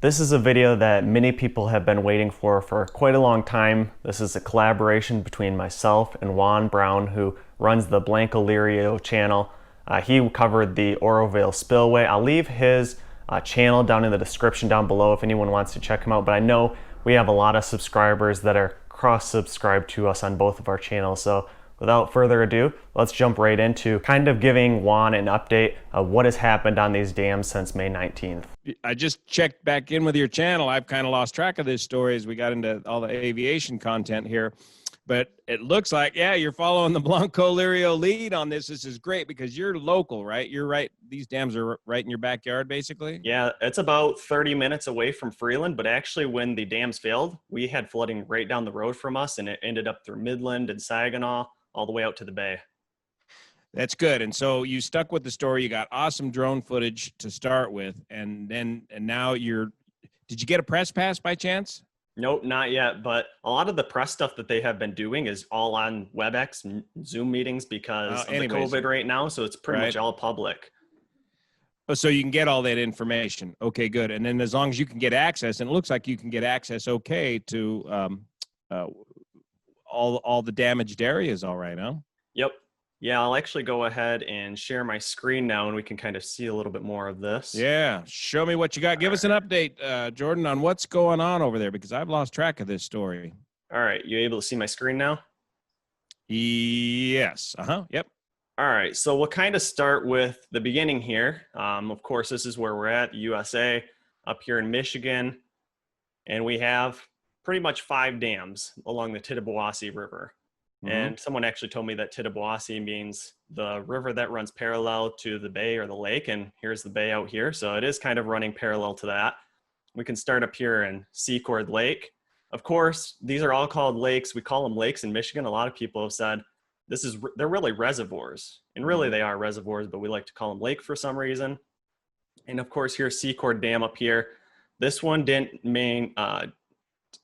This is a video that many people have been waiting for quite a long time. This is a collaboration between myself and Juan Brown, who runs the blancolirio channel. He covered the Oroville Spillway. I'll leave his channel down in the description down below if anyone wants to check him out, but I know we have a lot of subscribers that are cross-subscribed to us on both of our channels. So without further ado, let's jump right into kind of giving Juan an update of what has happened on these dams since May 19th. I just checked back in with your channel. I've kind of lost track of this story as we got into all the aviation content here. But it looks like, yeah, you're following the blancolirio lead on this. This is great because you're local, right? You're right. These dams are right in your backyard, basically. Yeah, it's about 30 minutes away from Freeland, but actually when the dams failed, we had flooding right down the road from us, and it ended up through Midland and Saginaw all the way out to the bay. That's good. And so you stuck with the story. You got awesome drone footage to start with. And now did you get a press pass by chance? Nope, not yet. But a lot of the press stuff that they have been doing is all on WebEx and Zoom meetings because of the COVID right now. So it's pretty much all public. Oh, so you can get all that information. Okay, good. And then as long as you can get access, and it looks like you can get access okay to all the damaged areas, all right, huh? Yep. Yeah, I'll actually go ahead and share my screen now, and we can kind of see a little bit more of this. Yeah, show me what you got. Give us an update, Jordan, on what's going on over there, because I've lost track of this story. All right, you able to see my screen now? Yes. Yep. All right, so we'll kind of start with the beginning here. Of course, this is where we're at, the USA, up here in Michigan, and we have pretty much 5 dams along the Tittabawassee River. And someone actually told me that Tittabawassee means the river that runs parallel to the bay or the lake, and here's the bay out here. So it is kind of running parallel to that. We can start up here in Secord Lake. Of course, these are all called lakes. We call them lakes in Michigan. A lot of people have said they're really reservoirs, and really they are reservoirs, but we like to call them lake for some reason. And of course, here's Secord Dam up here. This one didn't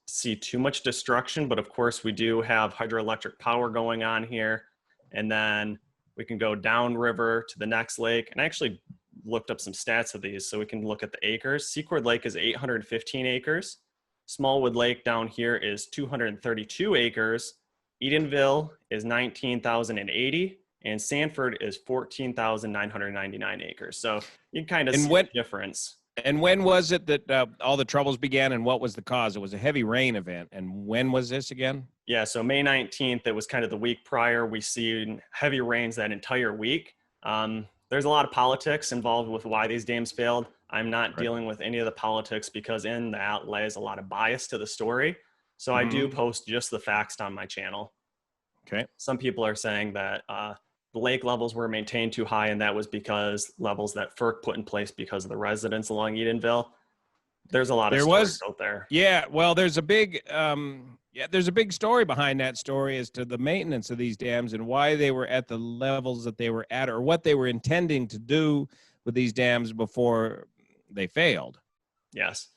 see too much destruction, but of course we do have hydroelectric power going on here. And then we can go downriver to the next lake. And I actually looked up some stats of these so we can look at the acres. Secord Lake is 815 acres. Smallwood Lake down here is 232 acres. Edenville is 19,080. And Sanford is 14,999 acres. So you can kind of see the difference. And when was it that all the troubles began, and what was the cause? It was a heavy rain event. And when was this again? Yeah, so May 19th, it was kind of the week prior. We seen heavy rains that entire week. There's a lot of politics involved with why these dams failed. I'm not dealing with any of the politics because in that lies a lot of bias to the story. So I do post just the facts on my channel. Okay. Some people are saying that the lake levels were maintained too high, and that was because levels that FERC put in place because of the residents along Edenville. There's a lot of stories out there. Yeah, well, there's a big story behind that story as to the maintenance of these dams and why they were at the levels that they were at, or what they were intending to do with these dams before they failed. Yes.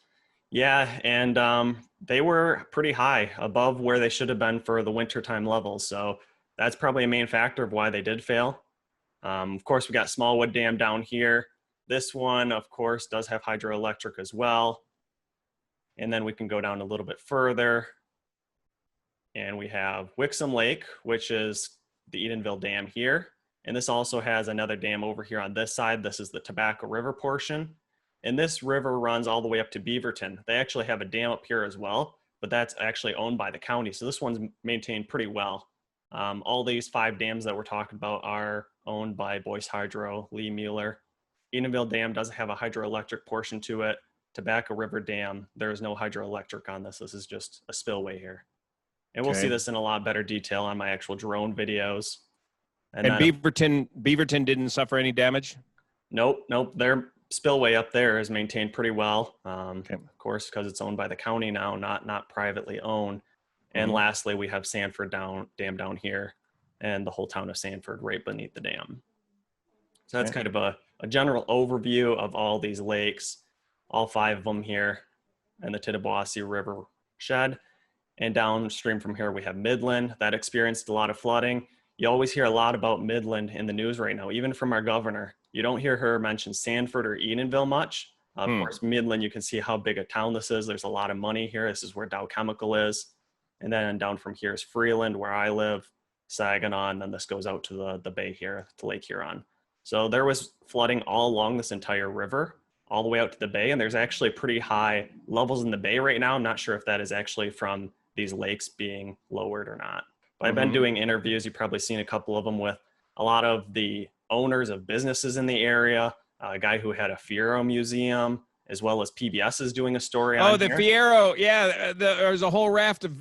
Yeah, and they were pretty high, above where they should have been for the wintertime levels. So that's probably a main factor of why they did fail. Of course, we got Smallwood Dam down here. This one, of course, does have hydroelectric as well. And then we can go down a little bit further. And we have Wixom Lake, which is the Edenville Dam here. And this also has another dam over here on this side. This is the Tobacco River portion. And this river runs all the way up to Beaverton. They actually have a dam up here as well, but that's actually owned by the county. So this one's maintained pretty well. All these 5 dams that we're talking about are owned by Boyce Hydro, Lee Mueller. Edenville Dam does have a hydroelectric portion to it. Tobacco River Dam, there is no hydroelectric on this. This is just a spillway here. And we'll see this in a lot better detail on my actual drone videos. And Beaverton didn't suffer any damage? Nope. Their spillway up there is maintained pretty well. Of course, because it's owned by the county now, not privately owned. And lastly, we have Sanford Dam down here, and the whole town of Sanford right beneath the dam. So that's kind of a general overview of all these lakes, all 5 of them here, and the Tittabawassee River shed. And downstream from here, we have Midland that experienced a lot of flooding. You always hear a lot about Midland in the news right now, even from our governor. You don't hear her mention Sanford or Edenville much. Of course, Midland, you can see how big a town this is. There's a lot of money here. This is where Dow Chemical is. And then down from here is Freeland, where I live, Saginaw, and then this goes out to the bay here, to Lake Huron. So there was flooding all along this entire river, all the way out to the bay. And there's actually pretty high levels in the bay right now. I'm not sure if that is actually from these lakes being lowered or not. But I've been doing interviews. You've probably seen a couple of them with a lot of the owners of businesses in the area, a guy who had a Fierro museum, as well as PBS is doing a story on the here. Fierro. Yeah, there's a whole raft of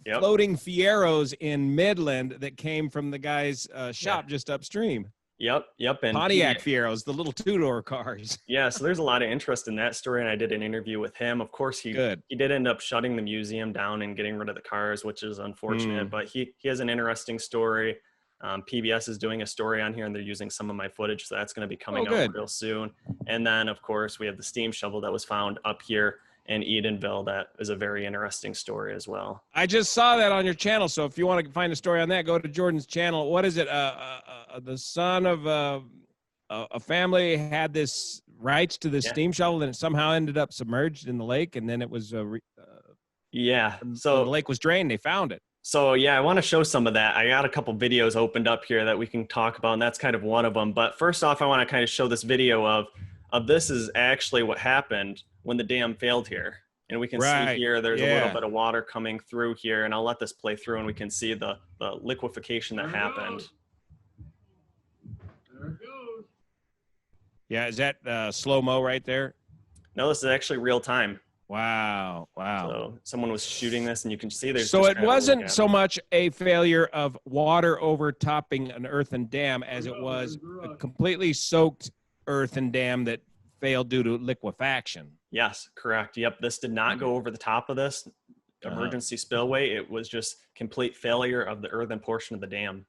floating Fierros in Midland that came from the guy's shop just upstream. Yep. And Pontiac Fieros, the little two-door cars. Yeah, so there's a lot of interest in that story, and I did an interview with him. Of course, he did end up shutting the museum down and getting rid of the cars, which is unfortunate, but he has an interesting story. PBS is doing a story on here, and they're using some of my footage, so that's going to be coming out real soon. And then, of course, we have the steam shovel that was found up here in Edenville. That is a very interesting story as well. I just saw that on your channel, so if you want to find a story on that, go to Jordan's channel. What is it? The son of a family had this rights to the steam shovel, and it somehow ended up submerged in the lake, and then it was so the lake was drained. They found it. So yeah, I want to show some of that. I got a couple videos opened up here that we can talk about, and that's kind of one of them. But first off, I want to kind of show this video of this is actually what happened when the dam failed here. And we can see here, there's a little bit of water coming through here, and I'll let this play through and we can see the liquefaction that happened. There it goes. Yeah, is that slow-mo right there? No, this is actually real time. Wow. So someone was shooting this, and you can see there's. So it wasn't so much a failure of water overtopping an earthen dam as it was a completely soaked earthen dam that failed due to liquefaction. Yes, correct. Yep, this did not go over the top of this emergency spillway. It was just complete failure of the earthen portion of the dam.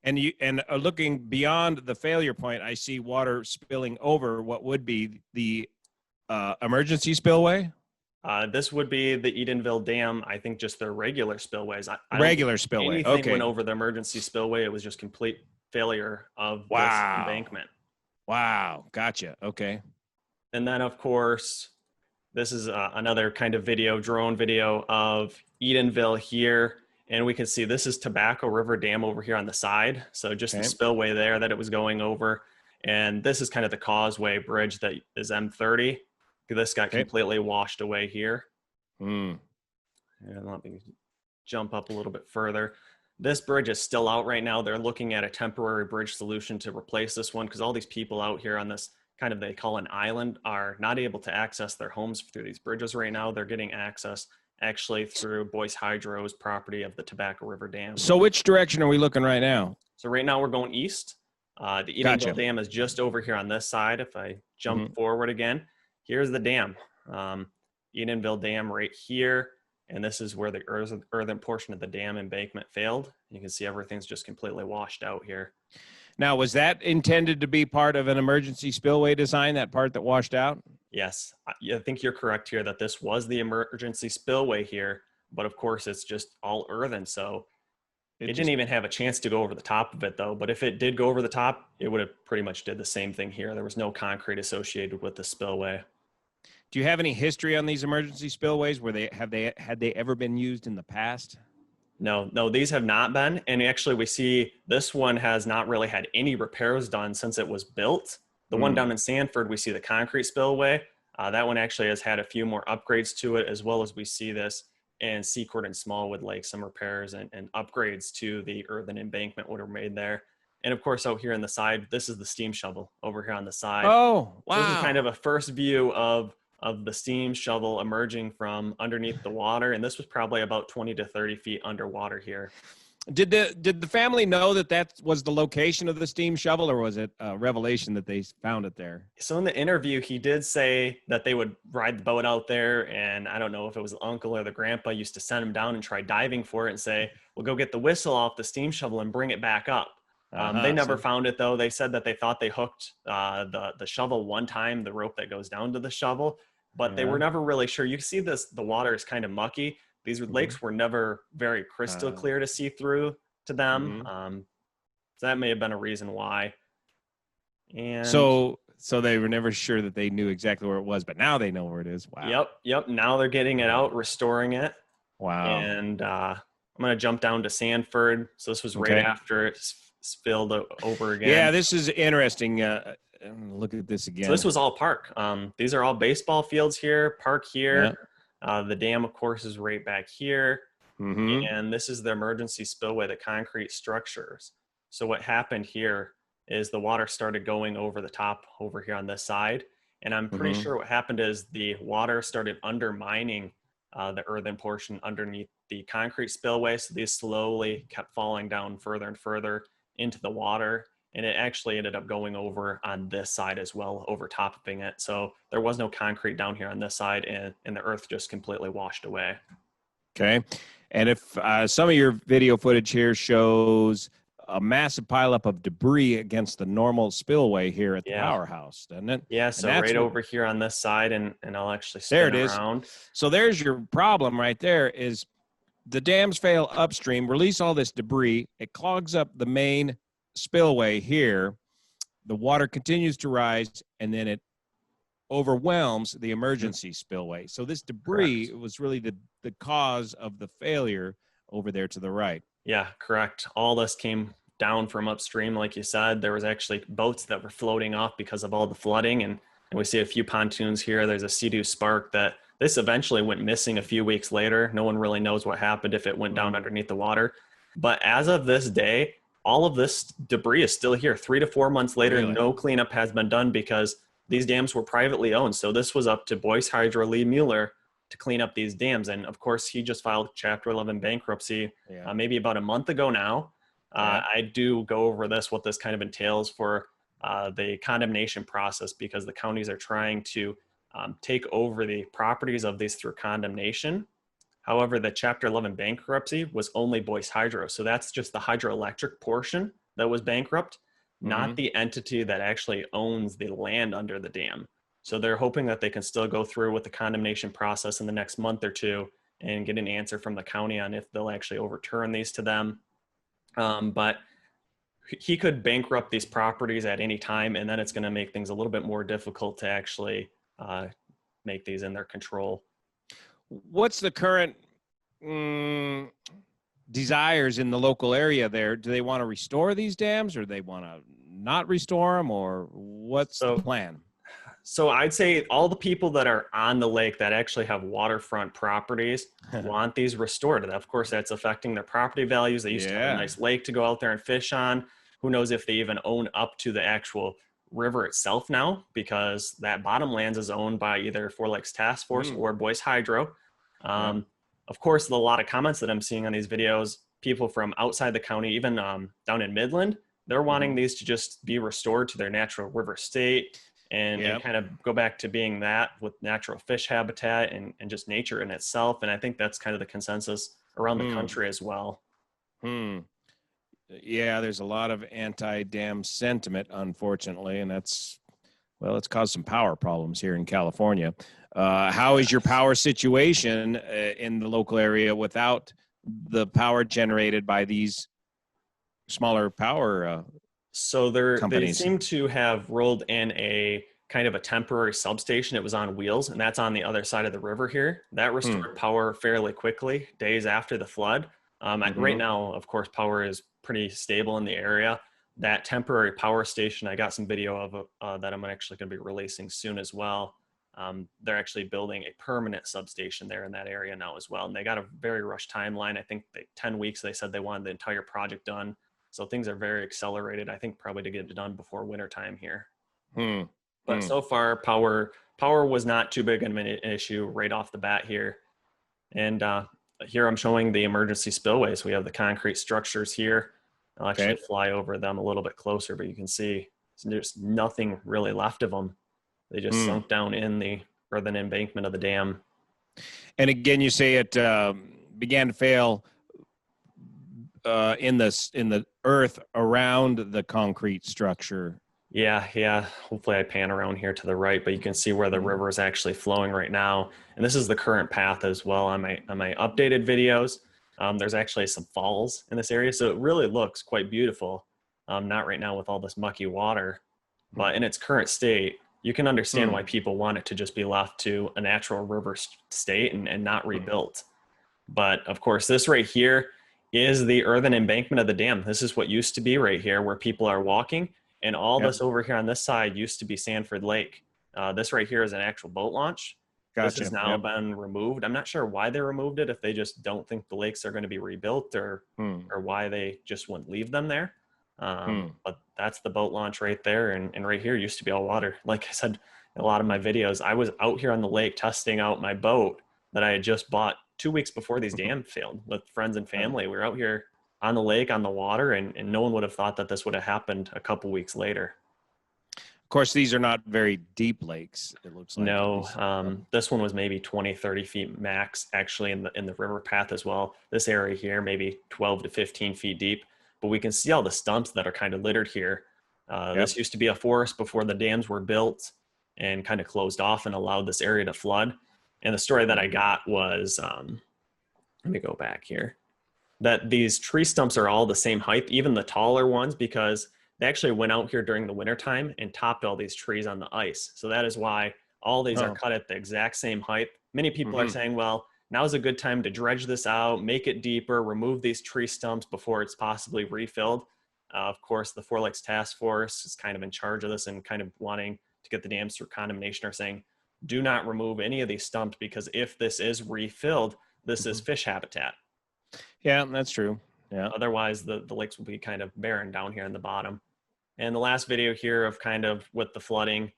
And looking beyond the failure point, I see water spilling over what would be the emergency spillway. This would be the Edenville Dam. I think just their regular spillways. Regular spillway. Anything went over the emergency spillway. It was just complete failure of this embankment. Wow. Gotcha. Okay. And then, of course, this is another kind of video, drone video of Edenville here. And we can see this is Tobacco River Dam over here on the side. So just the spillway there that it was going over. And this is kind of the causeway bridge that is M30. This got completely washed away here. And let me jump up a little bit further. This bridge is still out right now. They're looking at a temporary bridge solution to replace this one because all these people out here on this kind of, they call an island, are not able to access their homes through these bridges right now. They're getting access actually through Boyce Hydro's property of the Tobacco River Dam. So which direction are we looking right now? So right now we're going east. The Edenville Dam is just over here on this side. If I jump forward again, here's the dam. Edenville Dam right here. And this is where the earthen portion of the dam embankment failed. You can see everything's just completely washed out here. Now, was that intended to be part of an emergency spillway design, that part that washed out? Yes, I think you're correct here that this was the emergency spillway here, but of course it's just all earthen. So it didn't even have a chance to go over the top of it though. But if it did go over the top, it would have pretty much did the same thing here. There was no concrete associated with the spillway. Do you have any history on these emergency spillways? Had they ever been used in the past? No, these have not been. And actually we see this one has not really had any repairs done since it was built. The one down in Sanford, we see the concrete spillway. That one actually has had a few more upgrades to it, as well as we see this in Secord and Smallwood Lake, some repairs and upgrades to the earthen embankment were made there. And of course, out here on the side, this is the steam shovel over here on the side. Oh, wow. So this is kind of a first view of the steam shovel emerging from underneath the water. And this was probably about 20 to 30 feet underwater here. Did the family know that was the location of the steam shovel, or was it a revelation that they found it there? So in the interview, he did say that they would ride the boat out there, and I don't know if it was the uncle or the grandpa used to send him down and try diving for it and say, well, go get the whistle off the steam shovel and bring it back up. They never found it though. They said that they thought they hooked the shovel one time, the rope that goes down to the shovel, but they were never really sure. You see the water is kind of mucky. These lakes were never very crystal clear to see through to them. So that may have been a reason why. And so So they were never sure that they knew exactly where it was, but now they know where it is. Wow. Yep. Now they're getting it out, restoring it. Wow. And I'm going to jump down to Sanford. So this was right Okay. after it spilled over again. Yeah, this is interesting. Look at this again. So this was all park. These are all baseball fields here, park here. Yeah. The dam, of course, is right back here. Mm-hmm. And this is the emergency spillway, the concrete structures. So what happened here is the water started going over the top over here on this side. And I'm pretty sure what happened is the water started undermining the earthen portion underneath the concrete spillway. So these slowly kept falling down further and further into the water. And it actually ended up going over on this side as well, overtopping it. So there was no concrete down here on this side, and the earth just completely washed away. Okay. And if some of your video footage here shows a massive pileup of debris against the normal spillway here at the powerhouse, doesn't it? Yeah, so right over here on this side, and I'll actually spin around. So there's your problem right there is the dams fail upstream, release all this debris. It clogs up the main spillway here. The water continues to rise, and then it overwhelms the emergency spillway. So this debris was really the cause of the failure over there to the right. Yeah, correct. All this came down from upstream, like you said. There was actually boats that were floating off because of all the flooding, and we see a few pontoons here. There's a Sea-Doo Spark that this eventually went missing a few weeks later. No one really knows what happened, if it went down underneath the water. But as of this day, all of this debris is still here. 3 to 4 months later, no cleanup has been done because these dams were privately owned. So this was up to Boyce Hydro Lee Mueller to clean up these dams. And of course, he just filed Chapter 11 bankruptcy maybe about a month ago now. I do go over this, what this kind of entails for the condemnation process, because the counties are trying to take over the properties of these through condemnation. However, the Chapter 11 bankruptcy was only Boyce Hydro. So that's just the hydroelectric portion that was bankrupt, not the entity that actually owns the land under the dam. So they're hoping that they can still go through with the condemnation process in the next month or two and get an answer from the county on if they'll actually overturn these to them. But he could bankrupt these properties at any time, and then it's going to make things a little bit more difficult to actually make these in their control. What's the current desires in the local area there? Do they want to restore these dams, or do they want to not restore them, or what's the plan? So I'd say all the people that are on the lake that actually have waterfront properties want these restored. And of course, that's affecting their property values. They used to have a nice lake to go out there and fish on. Who knows if they even own up to the actual river itself now, because that bottomlands is owned by either Four Lakes Task Force or Boyce Hydro. Of course, a lot of comments that I'm seeing on these videos, people from outside the county, even down in Midland, they're wanting these to just be restored to their natural river state and kind of go back to being that with natural fish habitat and just nature in itself. And I think that's kind of the consensus around the country as well. Yeah, there's a lot of anti-dam sentiment, unfortunately, and that's, well, it's caused some power problems here in California. How is your power situation in the local area without the power generated by these smaller power So they companies? seem to have rolled in a kind of a temporary substation. It was on wheels, and that's on the other side of the river here. That restored power fairly quickly, days after the flood. Right now, of course, power is pretty stable in the area. That temporary power station, I got some video of that I'm actually going to be releasing soon as well. They're actually building a permanent substation there in that area now as well. And they got a very rushed timeline. I think 10 weeks, they said they wanted the entire project done. So things are very accelerated, I think, probably to get it done before winter time here. But so far, power was not too big of an issue right off the bat here. And here I'm showing the emergency spillways. We have the concrete structures here. I'll actually fly over them a little bit closer, but you can see there's nothing really left of them. They just sunk down in the earthen embankment of the dam. And again, you say it began to fail in the earth around the concrete structure. Yeah. Hopefully I pan around here to the right, but you can see where the river is actually flowing right now. And this is the current path as well on my updated videos. There's actually some falls in this area, so it really looks quite beautiful. Not right now with all this mucky water. but in its current state, you can understand why people want it to just be left to a natural river state and not rebuilt. But of course, this right here is the earthen embankment of the dam. This is what used to be right here where people are walking. And all this over here on this side used to be Sanford Lake. This right here is an actual boat launch. Gotcha. This has now been removed. I'm not sure why they removed it, if they just don't think the lakes are going to be rebuilt or why they just wouldn't leave them there. But that's the boat launch right there. And right here used to be all water. Like I said, in a lot of my videos, I was out here on the lake testing out my boat that I had just bought 2 weeks before these dams failed with friends and family. We were out here on the lake, on the water, and no one would have thought that this would have happened a couple weeks later. Of course, these are not very deep lakes, it looks like. No, this one was maybe 20, 30 feet max, actually, in the river path as well. This area here, maybe 12 to 15 feet deep. But we can see all the stumps that are kind of littered here. This used to be a forest before the dams were built and kind of closed off and allowed this area to flood. And the story that I got was, let me go back here, that these tree stumps are all the same height, even the taller ones, because they actually went out here during the wintertime and topped all these trees on the ice. So that is why all these are cut at the exact same height. Many people are saying, well, now's a good time to dredge this out, make it deeper, remove these tree stumps before it's possibly refilled. Of course, the Four Lakes Task Force is kind of in charge of this and kind of wanting to get the dams through condemnation, are saying, do not remove any of these stumps, because if this is refilled, this is fish habitat. Yeah, that's true. Yeah. Otherwise, the lakes will be kind of barren down here in the bottom. And the last video here of kind of with the flooding,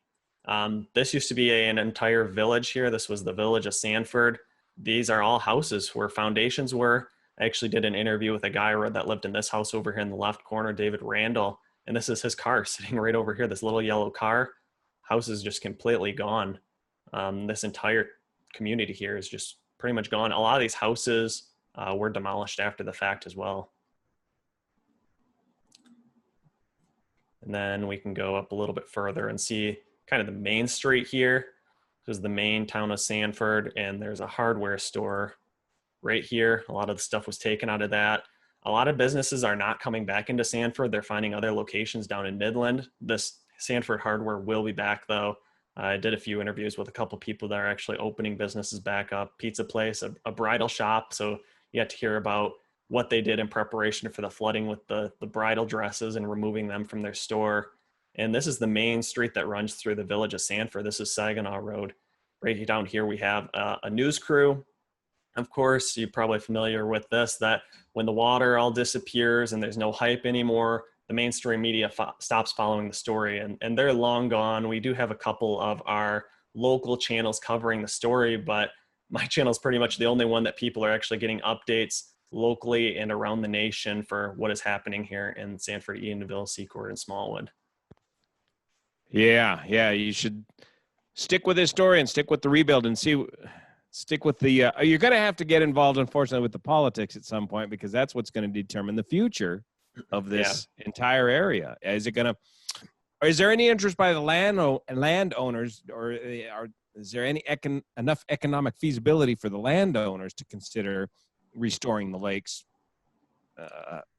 this used to be an entire village here. This was the village of Sanford. These are all houses where foundations were. I actually did an interview with a guy that lived in this house over here in the left corner, David Randall. And this is his car sitting right over here, this little yellow car. House is just completely gone. This entire community here is just pretty much gone. A lot of these houses were demolished after the fact as well. And then we can go up a little bit further and see kind of the main street here. This is the main town of Sanford, and there's a hardware store right here. A lot of the stuff was taken out of that. A lot of businesses are not coming back into Sanford. They're finding other locations down in Midland. This Sanford hardware will be back though. I did a few interviews with a couple people that are actually opening businesses back up, pizza place, a bridal shop. So you have to hear about what they did in preparation for the flooding with the bridal dresses and removing them from their store. And this is the main street that runs through the village of Sanford. This is Saginaw Road. Right down here, we have a news crew. Of course, you're probably familiar with this, that when the water all disappears and there's no hype anymore, the mainstream media stops following the story, and they're long gone. We do have a couple of our local channels covering the story, but my channel is pretty much the only one that people are actually getting updates locally and around the nation for what is happening here in Sanford, Edenville, Secord, and Smallwood. Yeah, you should stick with this story and stick with the rebuild and stick with the, you're going to have to get involved, unfortunately, with the politics at some point, because that's what's going to determine the future of this entire area. Is there any interest by the landowners, or is there any enough economic feasibility for the landowners to consider restoring the lakes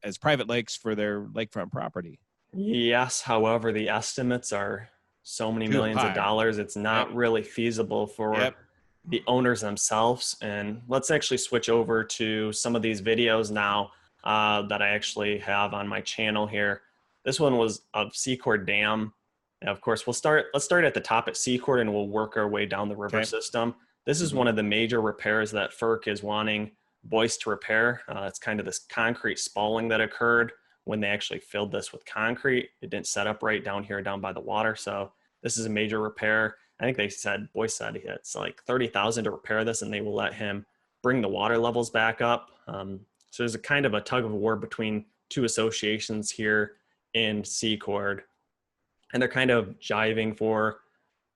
as private lakes for their lakefront property? Yes, however, the estimates are so many millions of dollars. It's not really feasible for the owners themselves. And let's actually switch over to some of these videos now that I actually have on my channel here. This one was of Secord Dam. And of course, let's start at the top at Secord and we'll work our way down the river system. This is one of the major repairs that FERC is wanting Boyce to repair. It's kind of this concrete spalling that occurred when they actually filled this with concrete. It didn't set up right down here, down by the water. So this is a major repair. I think Boyce said it's like $30,000 to repair this, and they will let him bring the water levels back up. So there's a kind of a tug of war between two associations here in Secord, and they're kind of jiving for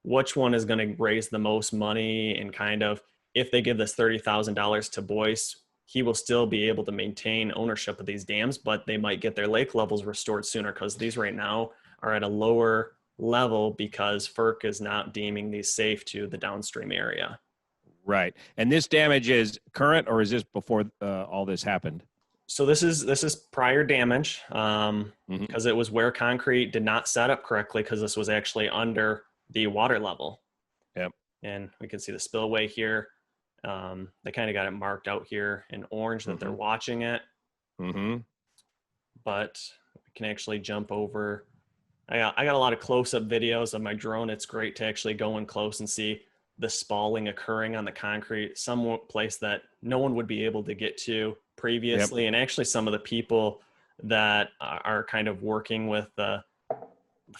which one is going to raise the most money, and kind of, if they give this $30,000 to Boyce, he will still be able to maintain ownership of these dams, but they might get their lake levels restored sooner, because these right now are at a lower level because FERC is not deeming these safe to the downstream area. Right. And this damage is current, or is this before all this happened? So this is prior damage because it was where concrete did not set up correctly because this was actually under the water level. Yep. And we can see the spillway here. They kind of got it marked out here in orange that they're watching it. But we can actually jump over. I got a lot of close-up videos of my drone. It's great to actually go in close and see the spalling occurring on the concrete, some place that no one would be able to get to previously. Yep. And actually some of the people that are kind of working with the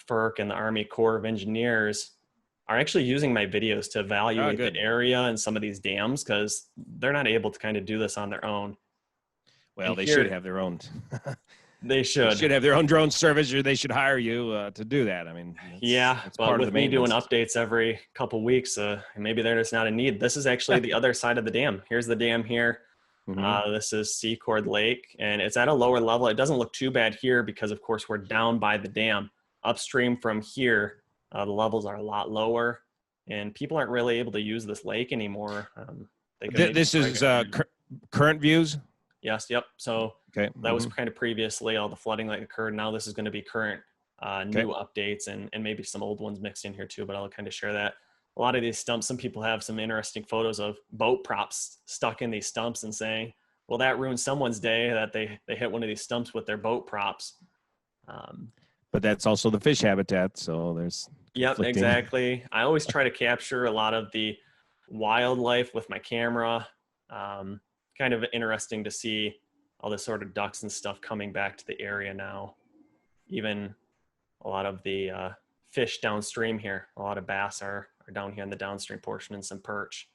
FERC and the Army Corps of Engineers are actually using my videos to evaluate the area and some of these dams because they're not able to kind of do this on their own. Well, and they should have their own. They should have their own drone service, or they should hire you to do that. I mean, it's but with me doing updates every couple weeks, maybe there's not a need. This is actually the other side of the dam. Here's the dam here. This is Secord Lake, and it's at a lower level. It doesn't look too bad here because, of course, we're down by the dam. Upstream from here, the levels are a lot lower, and people aren't really able to use this lake anymore. This is current views? Yes, yep. So that was kind of previously all the flooding that occurred. Now this is going to be current new updates and maybe some old ones mixed in here too, but I'll kind of share that. A lot of these stumps, some people have some interesting photos of boat props stuck in these stumps and saying, well, that ruined someone's day that they hit one of these stumps with their boat props. But that's also the fish habitat, so there's exactly. I always try to capture a lot of the wildlife with my camera. Kind of interesting to see all this sort of ducks and stuff coming back to the area now. Even a lot of the fish downstream here. A lot of bass are down here in the downstream portion and some perch.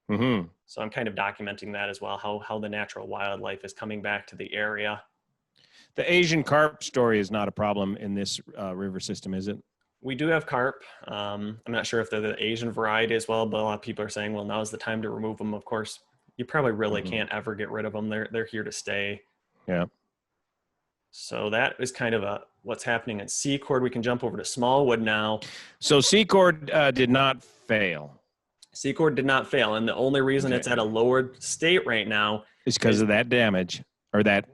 So I'm kind of documenting that as well, how the natural wildlife is coming back to the area. The Asian carp story is not a problem in this river system, is it? We do have carp. I'm not sure if they're the Asian variety as well, but a lot of people are saying, well, now's the time to remove them. Of course, you probably really can't ever get rid of them. They're here to stay. Yeah. So that is kind of what's happening at Secord. We can jump over to Smallwood now. So Secord did not fail. Secord did not fail. And the only reason it's at a lower state right now is because of that damage or that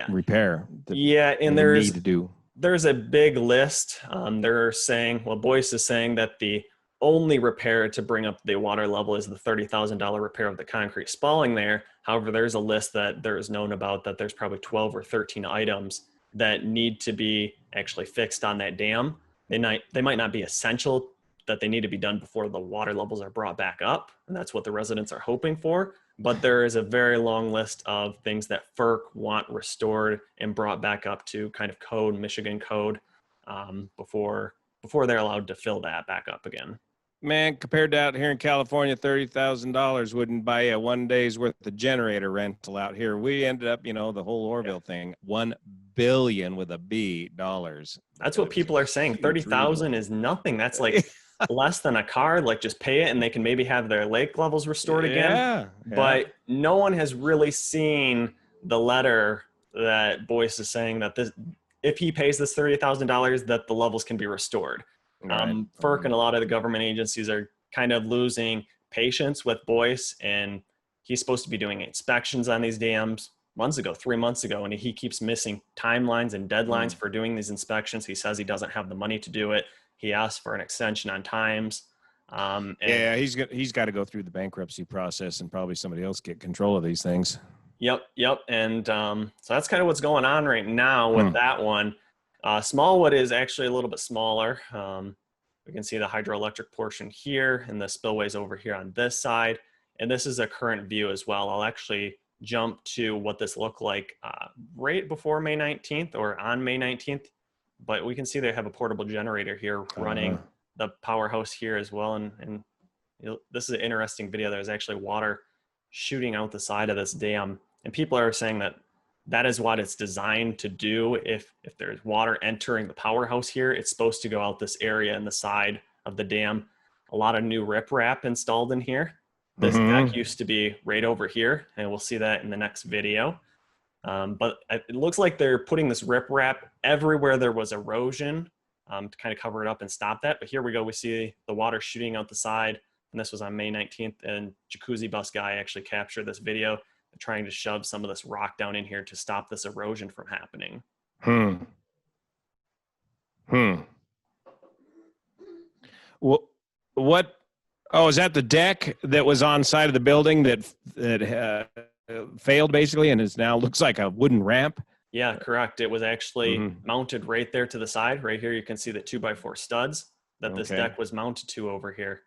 repair. And there's a big list. They're saying, well, Boyce is saying that the only repair to bring up the water level is the $30,000 repair of the concrete spalling there. However, there's a list that there is known about that there's probably 12 or 13 items that need to be actually fixed on that dam. They might not be essential that they need to be done before the water levels are brought back up. And that's what the residents are hoping for. But there is a very long list of things that FERC want restored and brought back up to kind of code, Michigan code, before they're allowed to fill that back up again. Man, compared to out here in California, $30,000 wouldn't buy you 1 day's worth of generator rental out here. We ended up, the whole Orville thing, $1 billion with a B dollars. That's what people are saying. 30,000 is nothing. That's like less than a car. Like just pay it and they can maybe have their lake levels restored again. But no one has really seen the letter that Boyce is saying that if he pays this $30,000, that the levels can be restored. FERC and a lot of the government agencies are kind of losing patience with Boyce, and he's supposed to be doing inspections on these dams 3 months ago, and he keeps missing timelines and deadlines for doing these inspections. He says he doesn't have the money to do it. He asked for an extension on times. He's got to go through the bankruptcy process and probably somebody else get control of these things. Yep. And so that's kind of what's going on right now with that one. Smallwood is actually a little bit smaller. We can see the hydroelectric portion here and the spillways over here on this side. And this is a current view as well. I'll actually jump to what this looked like right before May 19th or on May 19th. But we can see they have a portable generator here running the powerhouse here as well. And this is an interesting video. There's actually water shooting out the side of this dam. And people are saying that is what it's designed to do. If there's water entering the powerhouse here, it's supposed to go out this area in the side of the dam. A lot of new riprap installed in here. This deck used to be right over here, and we'll see that in the next video. But it looks like they're putting this riprap everywhere there was erosion to kind of cover it up and stop that. But here we go. We see the water shooting out the side, and this was on May 19th, and Jacuzzi Bus Guy actually captured this video. trying to shove some of this rock down in here to stop this erosion from happening. What? Oh, is that the deck that was on side of the building that failed basically, and is now looks like a wooden ramp? Yeah, correct. It was actually mounted right there to the side. Right here, you can see the 2x4 studs that this deck was mounted to over here.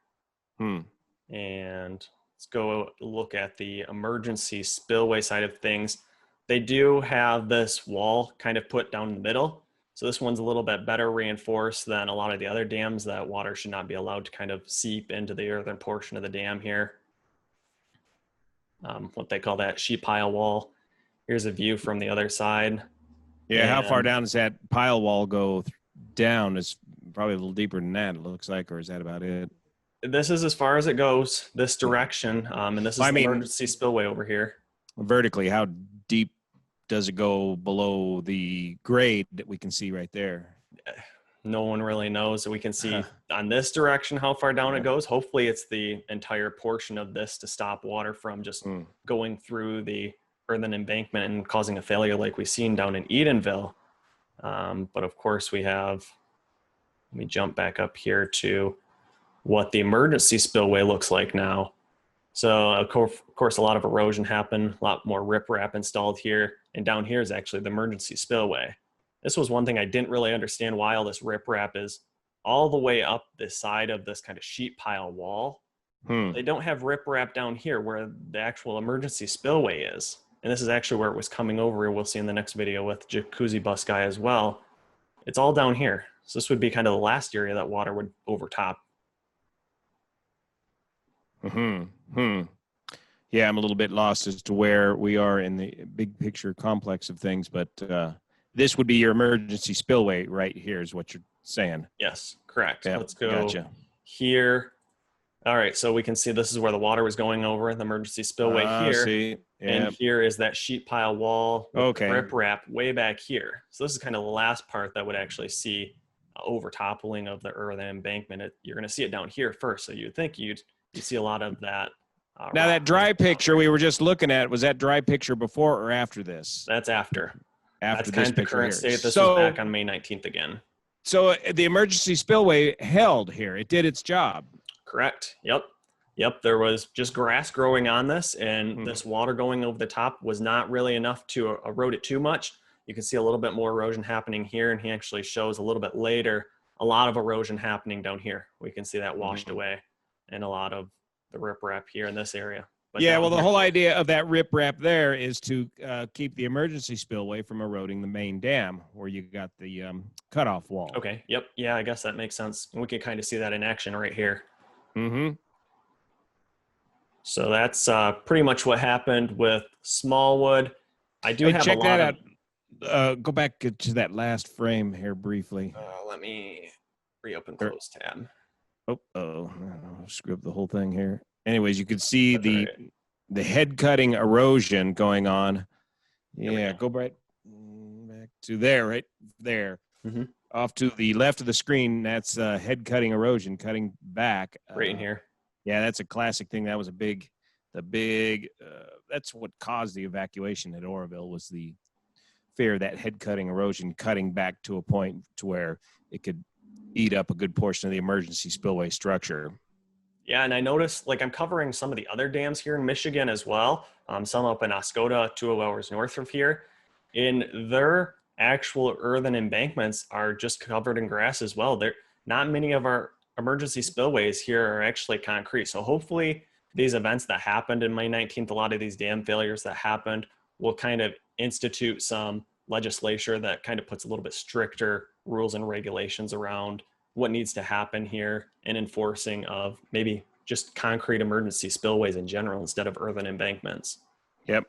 And let's go look at the emergency spillway side of things. They do have this wall kind of put down in the middle. So this one's a little bit better reinforced than a lot of the other dams that water should not be allowed to kind of seep into the earthen portion of the dam here. What they call that sheet pile wall. Here's a view from the other side. Yeah, how far down does that pile wall go down? It's probably a little deeper than that, it looks like, or is that about it? This is as far as it goes, this direction, and this is the emergency spillway over here. Vertically, how deep does it go below the grade that we can see right there? No one really knows. We can see on this direction how far down it goes. Hopefully it's the entire portion of this to stop water from just going through the earthen embankment and causing a failure like we've seen down in Edenville. But of course we have, let me jump back up here to what the emergency spillway looks like now. So of course a lot of erosion happened, a lot more riprap installed here, and down here is actually the emergency spillway. This was one thing I didn't really understand, why all this riprap is all the way up the side of this kind of sheet pile wall. They don't have riprap down here where the actual emergency spillway is. And this is actually where it was coming over. We'll see in the next video with Jacuzzi Bus Guy as well. It's all down here. So this would be kind of the last area that water would overtop. Yeah, I'm a little bit lost as to where we are in the big picture complex of things, but this would be your emergency spillway right here is what you're saying. Yes, correct. Yep, let's go here. All right, so we can see this is where the water was going over, the emergency spillway here. See. Yep. And here is that sheet pile wall with riprap way back here. So this is kind of the last part that would actually see overtoppling of the earthen embankment. You're going to see it down here first, so you'd think you'd see a lot of that. Now that dry picture we were just looking at, was that dry picture before or after this? That's after. That's kind of the current state. This is back on May 19th again. So the emergency spillway held here. It did its job. Correct. Yep. There was just grass growing on this, and this water going over the top was not really enough to erode it too much. You can see a little bit more erosion happening here, and he actually shows a little bit later a lot of erosion happening down here. We can see that washed away, and a lot of the riprap here in this area. But yeah, well, the whole idea of that riprap there is to keep the emergency spillway from eroding the main dam where you got the cutoff wall. Okay. Yep. Yeah, I guess that makes sense. And we can kind of see that in action right here. So that's pretty much what happened with Smallwood. I do have check a lot that out. Go back to that last frame here briefly. Let me reopen close tab. Oh, screw up the whole thing here. Anyways, you could see the head cutting erosion going on. Yeah, go right back to there, right there. Off to the left of the screen, that's head cutting erosion cutting back. Right in here. Yeah, that's a classic thing. That was that's what caused the evacuation at Oroville, was the fear of that head cutting erosion cutting back to a point to where it could eat up a good portion of the emergency spillway structure. Yeah, and I noticed, like, I'm covering some of the other dams here in Michigan as well. Some up in Oscoda, 2 hours north of here. In their actual earthen embankments are just covered in grass as well. Not many of our emergency spillways here are actually concrete. So hopefully these events that happened in May 19th, a lot of these dam failures that happened, will kind of institute some legislation that kind of puts a little bit stricter rules and regulations around what needs to happen here and enforcing of maybe just concrete emergency spillways in general instead of earthen embankments. Yep.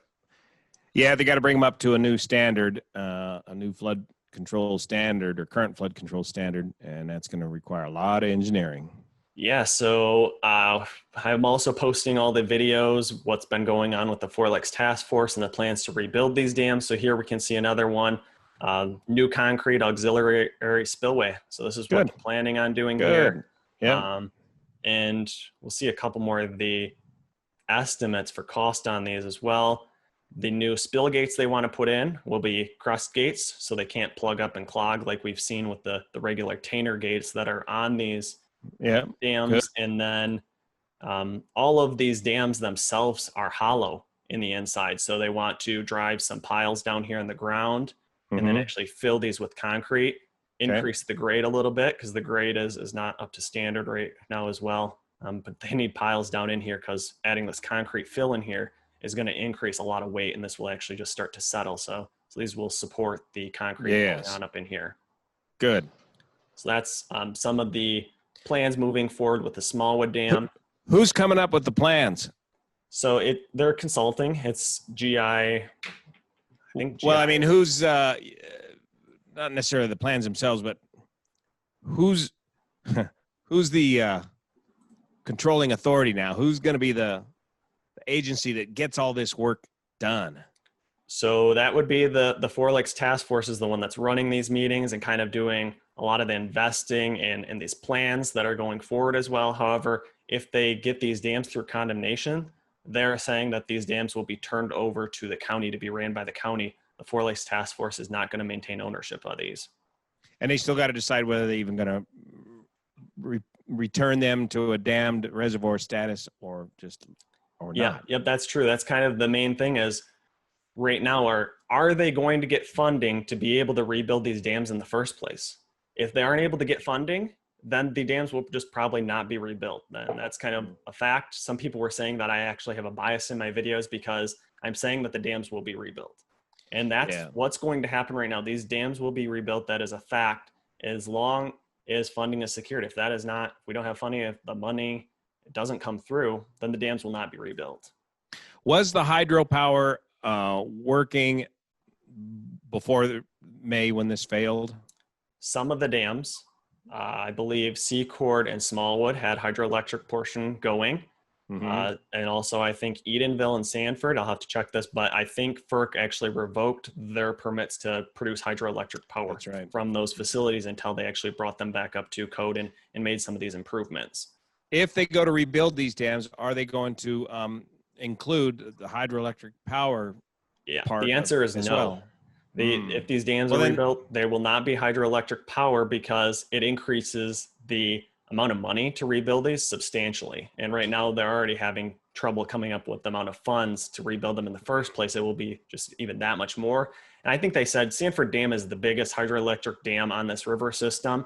Yeah, they got to bring them up to a new standard, a new flood control standard or current flood control standard, and that's going to require a lot of engineering. Yeah, so I'm also posting all the videos, what's been going on with the Four Lakes Task Force and the plans to rebuild these dams. So here we can see another one, new concrete auxiliary spillway. So this is what they're planning on doing here. Yeah. And we'll see a couple more of the estimates for cost on these as well. The new spill gates they want to put in will be Crest gates, so they can't plug up and clog like we've seen with the regular Tainer gates that are on these dams. Good. And then all of these dams themselves are hollow in the inside. So they want to drive some piles down here in the ground and then actually fill these with concrete, increase the grade a little bit because the grade is not up to standard right now as well. But they need piles down in here because adding this concrete fill in here is going to increase a lot of weight, and this will actually just start to settle. So these will support the concrete going on up in here. Good. So that's some of the plans moving forward with the Smallwood Dam. Who's coming up with the plans? So they're consulting. It's GI. I think. GI. Well, I mean, who's not necessarily the plans themselves, but who's the controlling authority now? Who's going to be the agency that gets all this work done? So that would be the Four Lakes Task Force is the one that's running these meetings and kind of doing a lot of the investing in these plans that are going forward as well. However, if they get these dams through condemnation, they're saying that these dams will be turned over to the county to be ran by the county. The Four Lakes Task Force is not going to maintain ownership of these. And they still got to decide whether they're even going to return them to a dammed reservoir status or not. Yep, that's true. That's kind of the main thing is right now are they going to get funding to be able to rebuild these dams in the first place? If they aren't able to get funding, then the dams will just probably not be rebuilt. Then that's kind of a fact. Some people were saying that I actually have a bias in my videos because I'm saying that the dams will be rebuilt. And that's what's going to happen right now. These dams will be rebuilt. That is a fact as long as funding is secured. If that is not, if we don't have funding, if the money doesn't come through, then the dams will not be rebuilt. Was the hydropower working before May when this failed? Some of the dams, I believe Secord and Smallwood had hydroelectric portion going. And also I think Edenville and Sanford, I'll have to check this, but I think FERC actually revoked their permits to produce hydroelectric power from those facilities until they actually brought them back up to code and made some of these improvements. If they go to rebuild these dams, are they going to include the hydroelectric power part? The answer is no. Well? If these dams are rebuilt, there will not be hydroelectric power because it increases the amount of money to rebuild these substantially. And right now they're already having trouble coming up with the amount of funds to rebuild them in the first place. It will be just even that much more. And I think they said Sanford Dam is the biggest hydroelectric dam on this river system.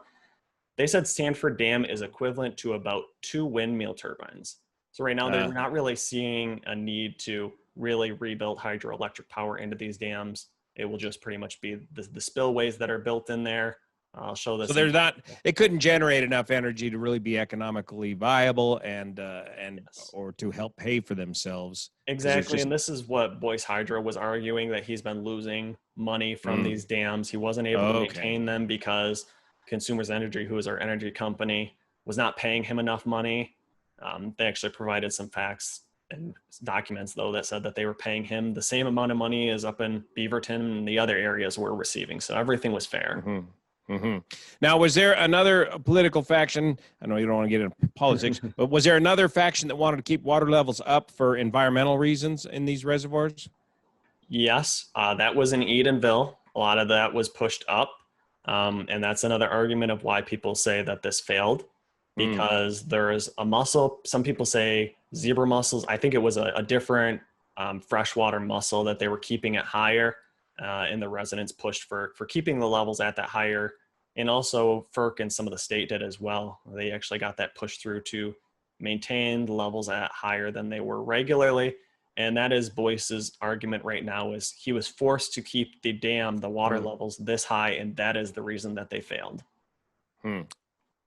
They said Sanford Dam is equivalent to about 2 windmill turbines. So right now they're not really seeing a need to really rebuild hydroelectric power into these dams. It will just pretty much be the spillways that are built in there. I'll show this. So there's not, it couldn't generate enough energy to really be economically viable or to help pay for themselves. Exactly. And this is what Boyce Hydro was arguing, that he's been losing money from these dams. He wasn't able to maintain them because Consumers Energy, who is our energy company, was not paying him enough money. They actually provided some facts and documents though that said that they were paying him the same amount of money as up in Beaverton and the other areas we're receiving. So everything was fair. Now, was there another political faction? I know you don't want to get into politics, but was there another faction that wanted to keep water levels up for environmental reasons in these reservoirs? Yes, that was in Edenville. A lot of that was pushed up. And that's another argument of why people say that this failed, because there is a mussel. Some people say zebra mussels. I think it was a different freshwater mussel that they were keeping it higher. And the residents pushed for keeping the levels at that higher. And also FERC and some of the state did as well. They actually got that pushed through to maintain the levels at higher than they were regularly. And that is Boyce's argument right now, is he was forced to keep the dam, the water levels this high. And that is the reason that they failed.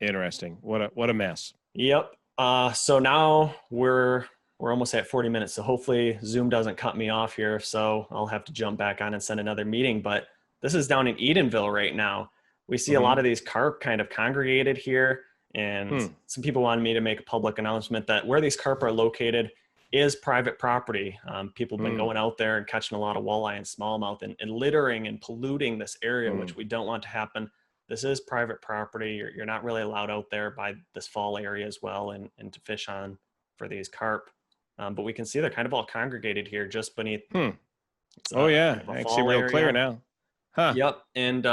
Interesting. What a mess. Yep. So now we're almost at 40 minutes. So hopefully Zoom doesn't cut me off here. So I'll have to jump back on and send another meeting. But this is down in Edenville right now. We see a lot of these carp kind of congregated here. And some people wanted me to make a public announcement that where these carp are located is private property. People have been going out there and catching a lot of walleye and smallmouth and littering and polluting this area, which we don't want to happen. This is private property. You're not really allowed out there by this fall area as well and to fish on for these carp. But we can see they're kind of all congregated here just beneath It's Oh yeah, kind of a actually fall real clear area. now. Huh. Yep. And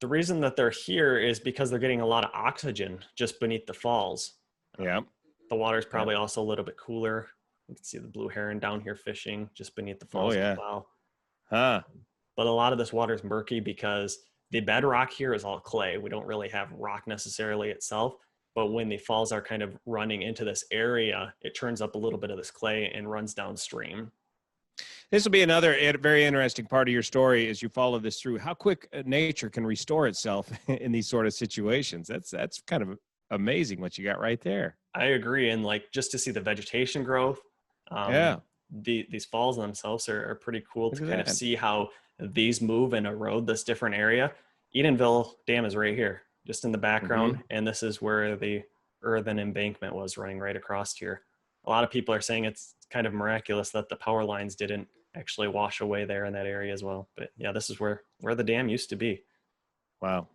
the reason that they're here is because they're getting a lot of oxygen just beneath the falls. Yeah. The water's Yeah. probably also a little bit cooler. You can see the blue heron down here fishing just beneath the Oh falls as yeah. well. Huh. But a lot of this water is murky because the bedrock here is all clay. We don't really have rock necessarily itself, but when the falls are kind of running into this area, it turns up a little bit of this clay and runs downstream. This will be another very interesting part of your story as you follow this through. How quick nature can restore itself in these sort of situations. That's kind of amazing what you got right there. I agree. And like just to see the vegetation growth, um, Yeah. these falls themselves are pretty cool Look to at kind of that. see how these move and erode this different area. Edenville Dam is right here, just in the background. Mm-hmm. And this is where the earthen embankment was running right across here. A lot of people are saying it's kind of miraculous that the power lines didn't actually wash away there in that area as well. But yeah, this is where the dam used to be. Wow.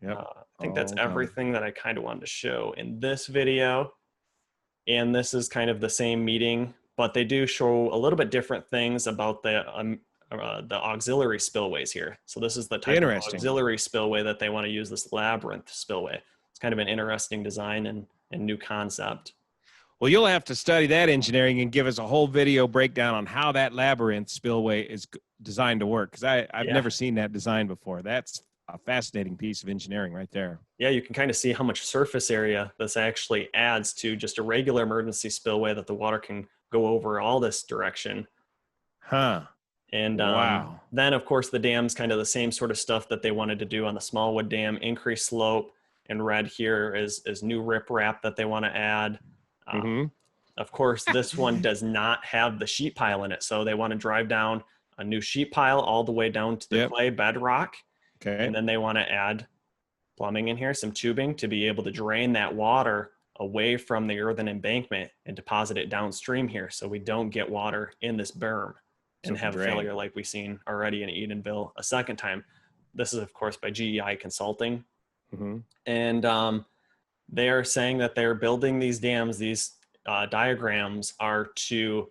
Yep. I think that's All gone. everything that I kind of wanted to show in this video. And this is kind of the same meeting, but they do show a little bit different things about the auxiliary spillways here. So this is the type of Interesting. auxiliary spillway that they want to use, this Labyrinth spillway. It's kind of an interesting design and new concept. Well, you'll have to study that engineering and give us a whole video breakdown on how that Labyrinth spillway is designed to work. Because I've never seen that design before. That's a fascinating piece of engineering right there. Yeah, you can kind of see how much surface area this actually adds to just a regular emergency spillway that the water can go over all this direction. Huh. And Wow. then, of course, the dam's kind of the same sort of stuff that they wanted to do on the Smallwood Dam, increase slope. And red here is new riprap that they want to add. Mm-hmm. Of course, this one does not have the sheet pile in it. So they want to drive down a new sheet pile all the way down to the clay bedrock. Okay. And then they want to add plumbing in here, some tubing to be able to drain that water away from the earthen embankment and deposit it downstream here so we don't get water in this berm and have a failure like we've seen already in Edenville a second time. This is, of course, by GEI Consulting. Mm-hmm. And they are saying that they're building these dams, these diagrams are to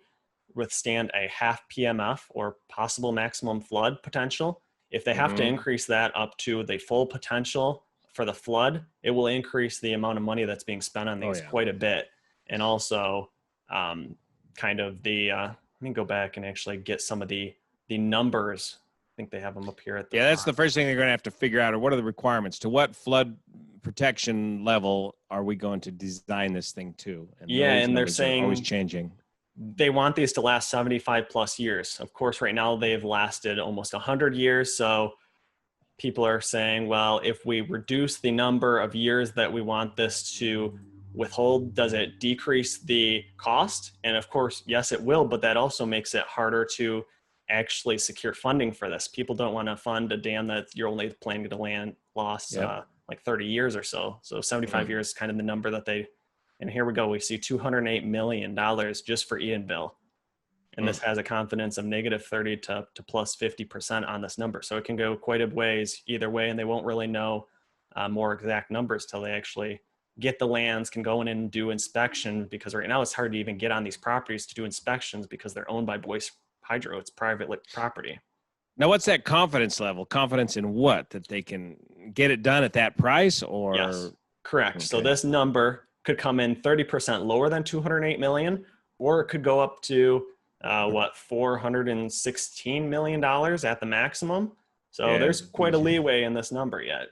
withstand a half PMF or possible maximum flood potential. If they have to increase that up to the full potential for the flood, it will increase the amount of money that's being spent on these quite a bit. And also kind of the, let me go back and actually get some of the numbers. I think they have them up here at the that's the first thing they're going to have to figure out, or what are the requirements? To what flood protection level are we going to design this thing to? And and they're saying always changing. They want these to last 75 plus years. Of course, right now they've lasted almost 100 years. So people are saying, well, if we reduce the number of years that we want this to withhold, does it decrease the cost? And of course, yes, it will, but that also makes it harder to actually secure funding for this. People don't want to fund a dam that you're only planning to land loss like 30 years or so. So 75 years is kind of the number that they, and here we go. We see $208 million just for Edenville. And this has a confidence of negative 30 to plus 50% on this number. So it can go quite a ways either way, and they won't really know more exact numbers till they actually get the lands, can go in and do inspection, because right now it's hard to even get on these properties to do inspections because they're owned by Boyce Hydro. It's private property. Now, what's that confidence level? Confidence in what? That they can get it done at that price, or? Yes, correct. Okay. So this number could come in 30% lower than 208 million, or it could go up to $416 million at the maximum. So there's quite a leeway in this number yet.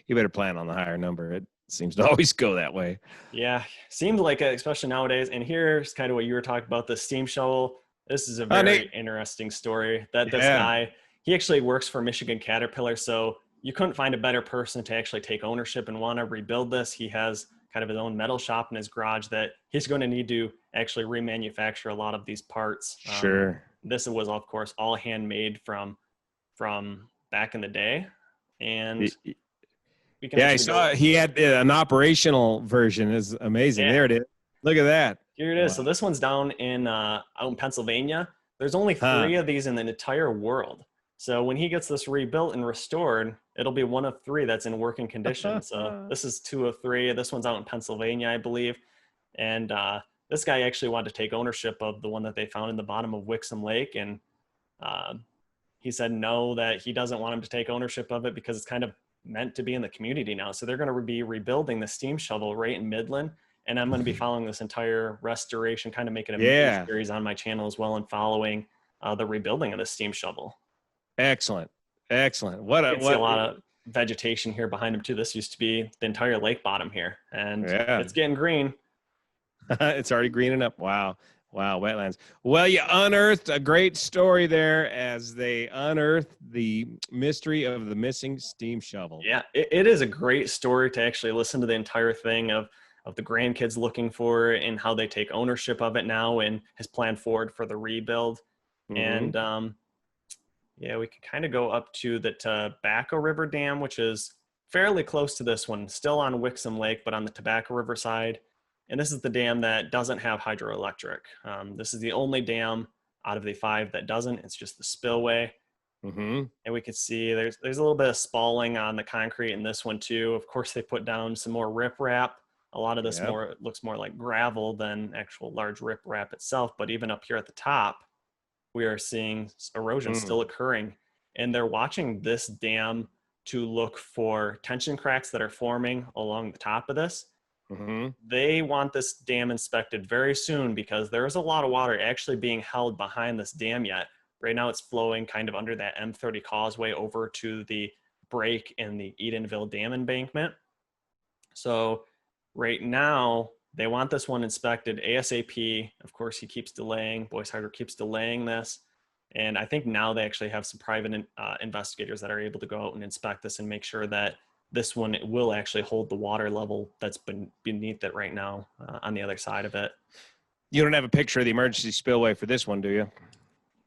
You better plan on the higher number. It seems to always go that way. Yeah, seems like it, especially nowadays. And here's kind of what you were talking about, the steam shovel. This is a very interesting story that this guy, he actually works for Michigan Caterpillar. So you couldn't find a better person to actually take ownership and want to rebuild this. He has kind of his own metal shop in his garage that he's going to need to actually remanufacture a lot of these parts. Sure. This was, of course, all handmade from back in the day. And we can I saw he had an operational version. Is amazing. There it is. Look at that. Here it is. Wow. So this one's down in out in Pennsylvania. There's only 3 of these in the entire world. So when he gets this rebuilt and restored, it'll be 1 of 3 that's in working condition. So this is 2 of 3. This one's out in Pennsylvania, I believe. And this guy actually wanted to take ownership of the one that they found in the bottom of Wixom Lake. And he said no, that he doesn't want him to take ownership of it because it's kind of meant to be in the community now. So they're going to be rebuilding the steam shovel right in Midland. And I'm going to be following this entire restoration, kind of making a mini series on my channel as well, and following the rebuilding of the steam shovel. Excellent. Excellent. See a lot of vegetation here behind him too. This used to be the entire lake bottom here, and it's getting green. It's already greening up. Wow. Wetlands. Well, you unearthed a great story there as they unearthed the mystery of the missing steam shovel. Yeah, it is a great story to actually listen to the entire thing of the grandkids looking for it and how they take ownership of it now and his plan forward for the rebuild. And we can kind of go up to the Tobacco River Dam, which is fairly close to this one, still on Wixom Lake, but on the Tobacco River side. And this is the dam that doesn't have hydroelectric. This is the only dam out of the 5 that doesn't. It's just the Spillway. And we can see there's a little bit of spalling on the concrete in this one too. Of course, they put down some more riprap. A lot of this looks more like gravel than actual large riprap itself. But even up here at the top, we are seeing erosion still occurring. And they're watching this dam to look for tension cracks that are forming along the top of this. They want this dam inspected very soon because there is a lot of water actually being held behind this dam yet. Right now it's flowing kind of under that M30 causeway over to the break in the Edenville Dam embankment. So right now they want this one inspected ASAP. Of course, he keeps delaying. Boyce Hydro keeps delaying this. And I think now they actually have some private investigators that are able to go out and inspect this and make sure that this one will actually hold the water level that's been beneath it right now on the other side of it. You don't have a picture of the emergency spillway for this one, do you?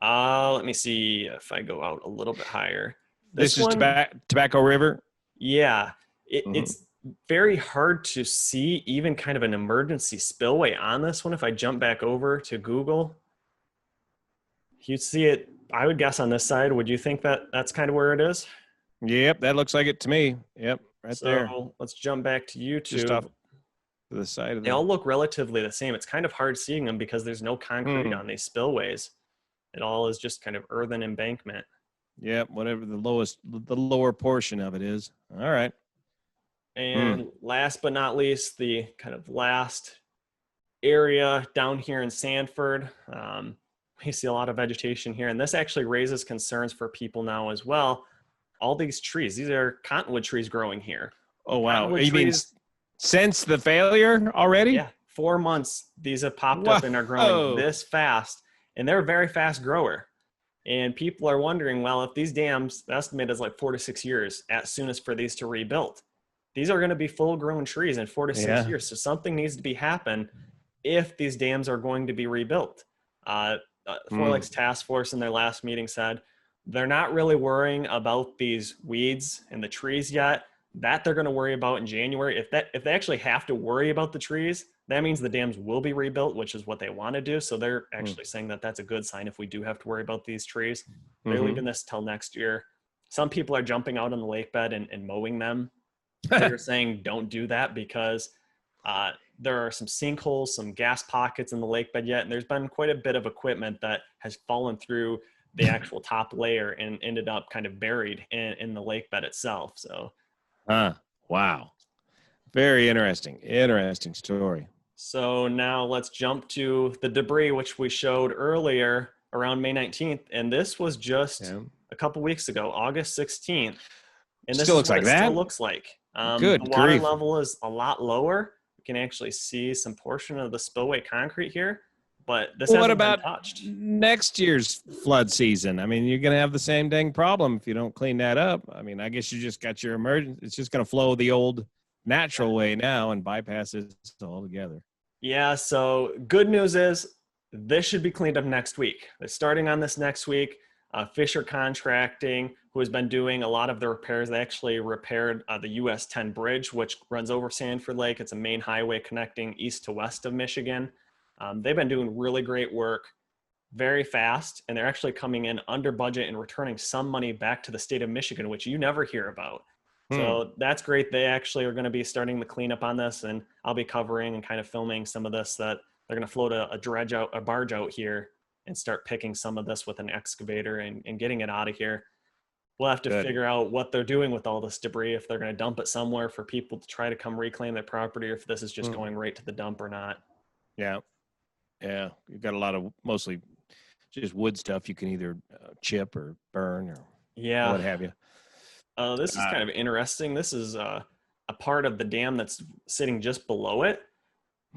Let me see if I go out a little bit higher. This is Tobacco River? Yeah. It's very hard to see even kind of an emergency spillway on this one. If I jump back over to Google, you'd see it, I would guess, on this side. Would you think that that's kind of where it is? Yep, that looks like it to me. Yep, there. So let's jump back to YouTube. Just off to the side of They all look relatively the same. It's kind of hard seeing them because there's no concrete on these spillways. It all is just kind of earthen embankment. Yep, whatever the lower portion of it is. All right. And last but not least, the kind of last area down here in Sanford. We see a lot of vegetation here, and this actually raises concerns for people now as well. All these trees, these are cottonwood trees growing here. Oh, wow. You mean since the failure already? Yeah, 4 months. These have popped up and are growing this fast, and they're a very fast grower. And people are wondering, well, if these dams, the estimate is like 4 to 6 years at soonest for these to rebuild. These are going to be full-grown trees in 4 to 6 years. So something needs to be happen if these dams are going to be rebuilt. Four Lakes Task Force in their last meeting said they're not really worrying about these weeds and the trees yet. That they're going to worry about in January. If they actually have to worry about the trees, that means the dams will be rebuilt, which is what they want to do. So they're actually saying that that's a good sign if we do have to worry about these trees. They're leaving this till next year. Some people are jumping out on the lake bed and mowing them. They're saying don't do that because there are some sinkholes, some gas pockets in the lake bed yet. And there's been quite a bit of equipment that has fallen through the actual top layer and ended up kind of buried in the lake bed itself. So, wow. Very interesting. Interesting story. So now let's jump to the debris, which we showed earlier around May 19th. And this was just a couple weeks ago, August 16th. And this still looks like that? Still looks like. Good the water grief. level is a lot lower. You can actually see some portion of the spillway concrete here, but this hasn't been touched. Next year's flood season? I mean, you're going to have the same dang problem if you don't clean that up. I mean, I guess you just got your emergency. It's just going to flow the old natural way now and bypass it altogether. Yeah, so good news is this should be cleaned up next week. They're starting on this next week. Fisher Contracting, who has been doing a lot of the repairs, they actually repaired the US 10 bridge, which runs over Sanford Lake. It's a main highway connecting east to west of Michigan. They've been doing really great work, very fast, and they're actually coming in under budget and returning some money back to the state of Michigan, which you never hear about. So that's great. They actually are going to be starting the cleanup on this, and I'll be covering and kind of filming some of this that they're going to float a barge out here and start picking some of this with an excavator and getting it out of here. We'll have to figure out what they're doing with all this debris, if they're going to dump it somewhere for people to try to come reclaim their property, or if this is just going right to the dump or not. Yeah. Yeah. You've got a lot of mostly just wood stuff you can either chip or burn or what have you. This is kind of interesting. This is a part of the dam that's sitting just below it.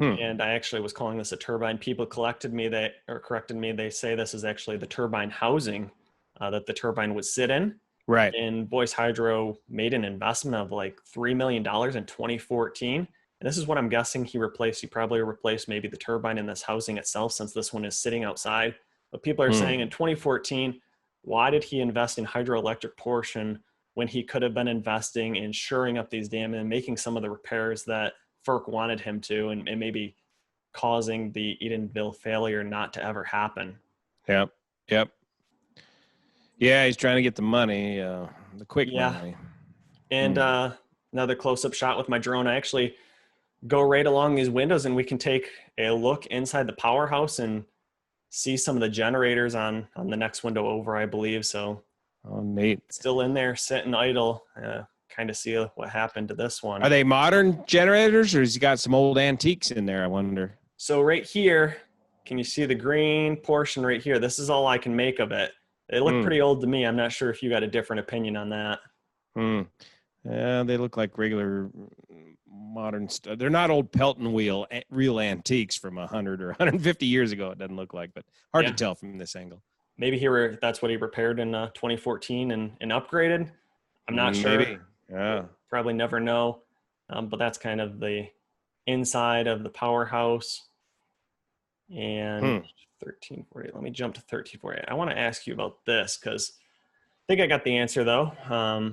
And I actually was calling this a turbine. People corrected me. They say this is actually the turbine housing that the turbine would sit in. Right. And Boyce Hydro made an investment of like $3 million in 2014. And this is what I'm guessing he replaced. He probably replaced maybe the turbine in this housing itself, since this one is sitting outside. But people are saying in 2014, why did he invest in hydroelectric portion when he could have been investing in shoring up these dams and making some of the repairs that FERC wanted him to, and maybe causing the Edenville failure not to ever happen? Yep. Yeah, he's trying to get the money, the quick money. And another close-up shot with my drone. I actually go right along these windows, and we can take a look inside the powerhouse and see some of the generators on the next window over, I believe. So, neat. Still in there, sitting idle. Kind of see what happened to this one. Are they modern generators, or has he got some old antiques in there, I wonder? So right here, can you see the green portion right here? This is all I can make of it. They look pretty old to me. I'm not sure if you got a different opinion on that. Yeah, they look like regular modern stuff. They're not old Pelton wheel, real antiques from 100 or 150 years ago. It doesn't look like, but hard to tell from this angle. Maybe that's what he repaired in 2014 and upgraded. I'm not sure. Maybe. Yeah. Probably never know. But that's kind of the inside of the powerhouse. And 1348. Let me jump to 1348. I want to ask you about this, because I think I got the answer, though,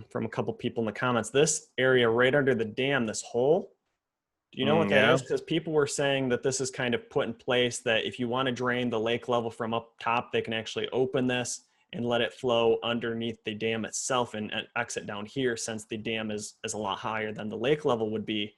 from a couple people in the comments. This area right under the dam, this hole, do you know what that is? Because people were saying that this is kind of put in place that if you want to drain the lake level from up top, they can actually open this and let it flow underneath the dam itself and exit down here, since the dam is a lot higher than the lake level would be.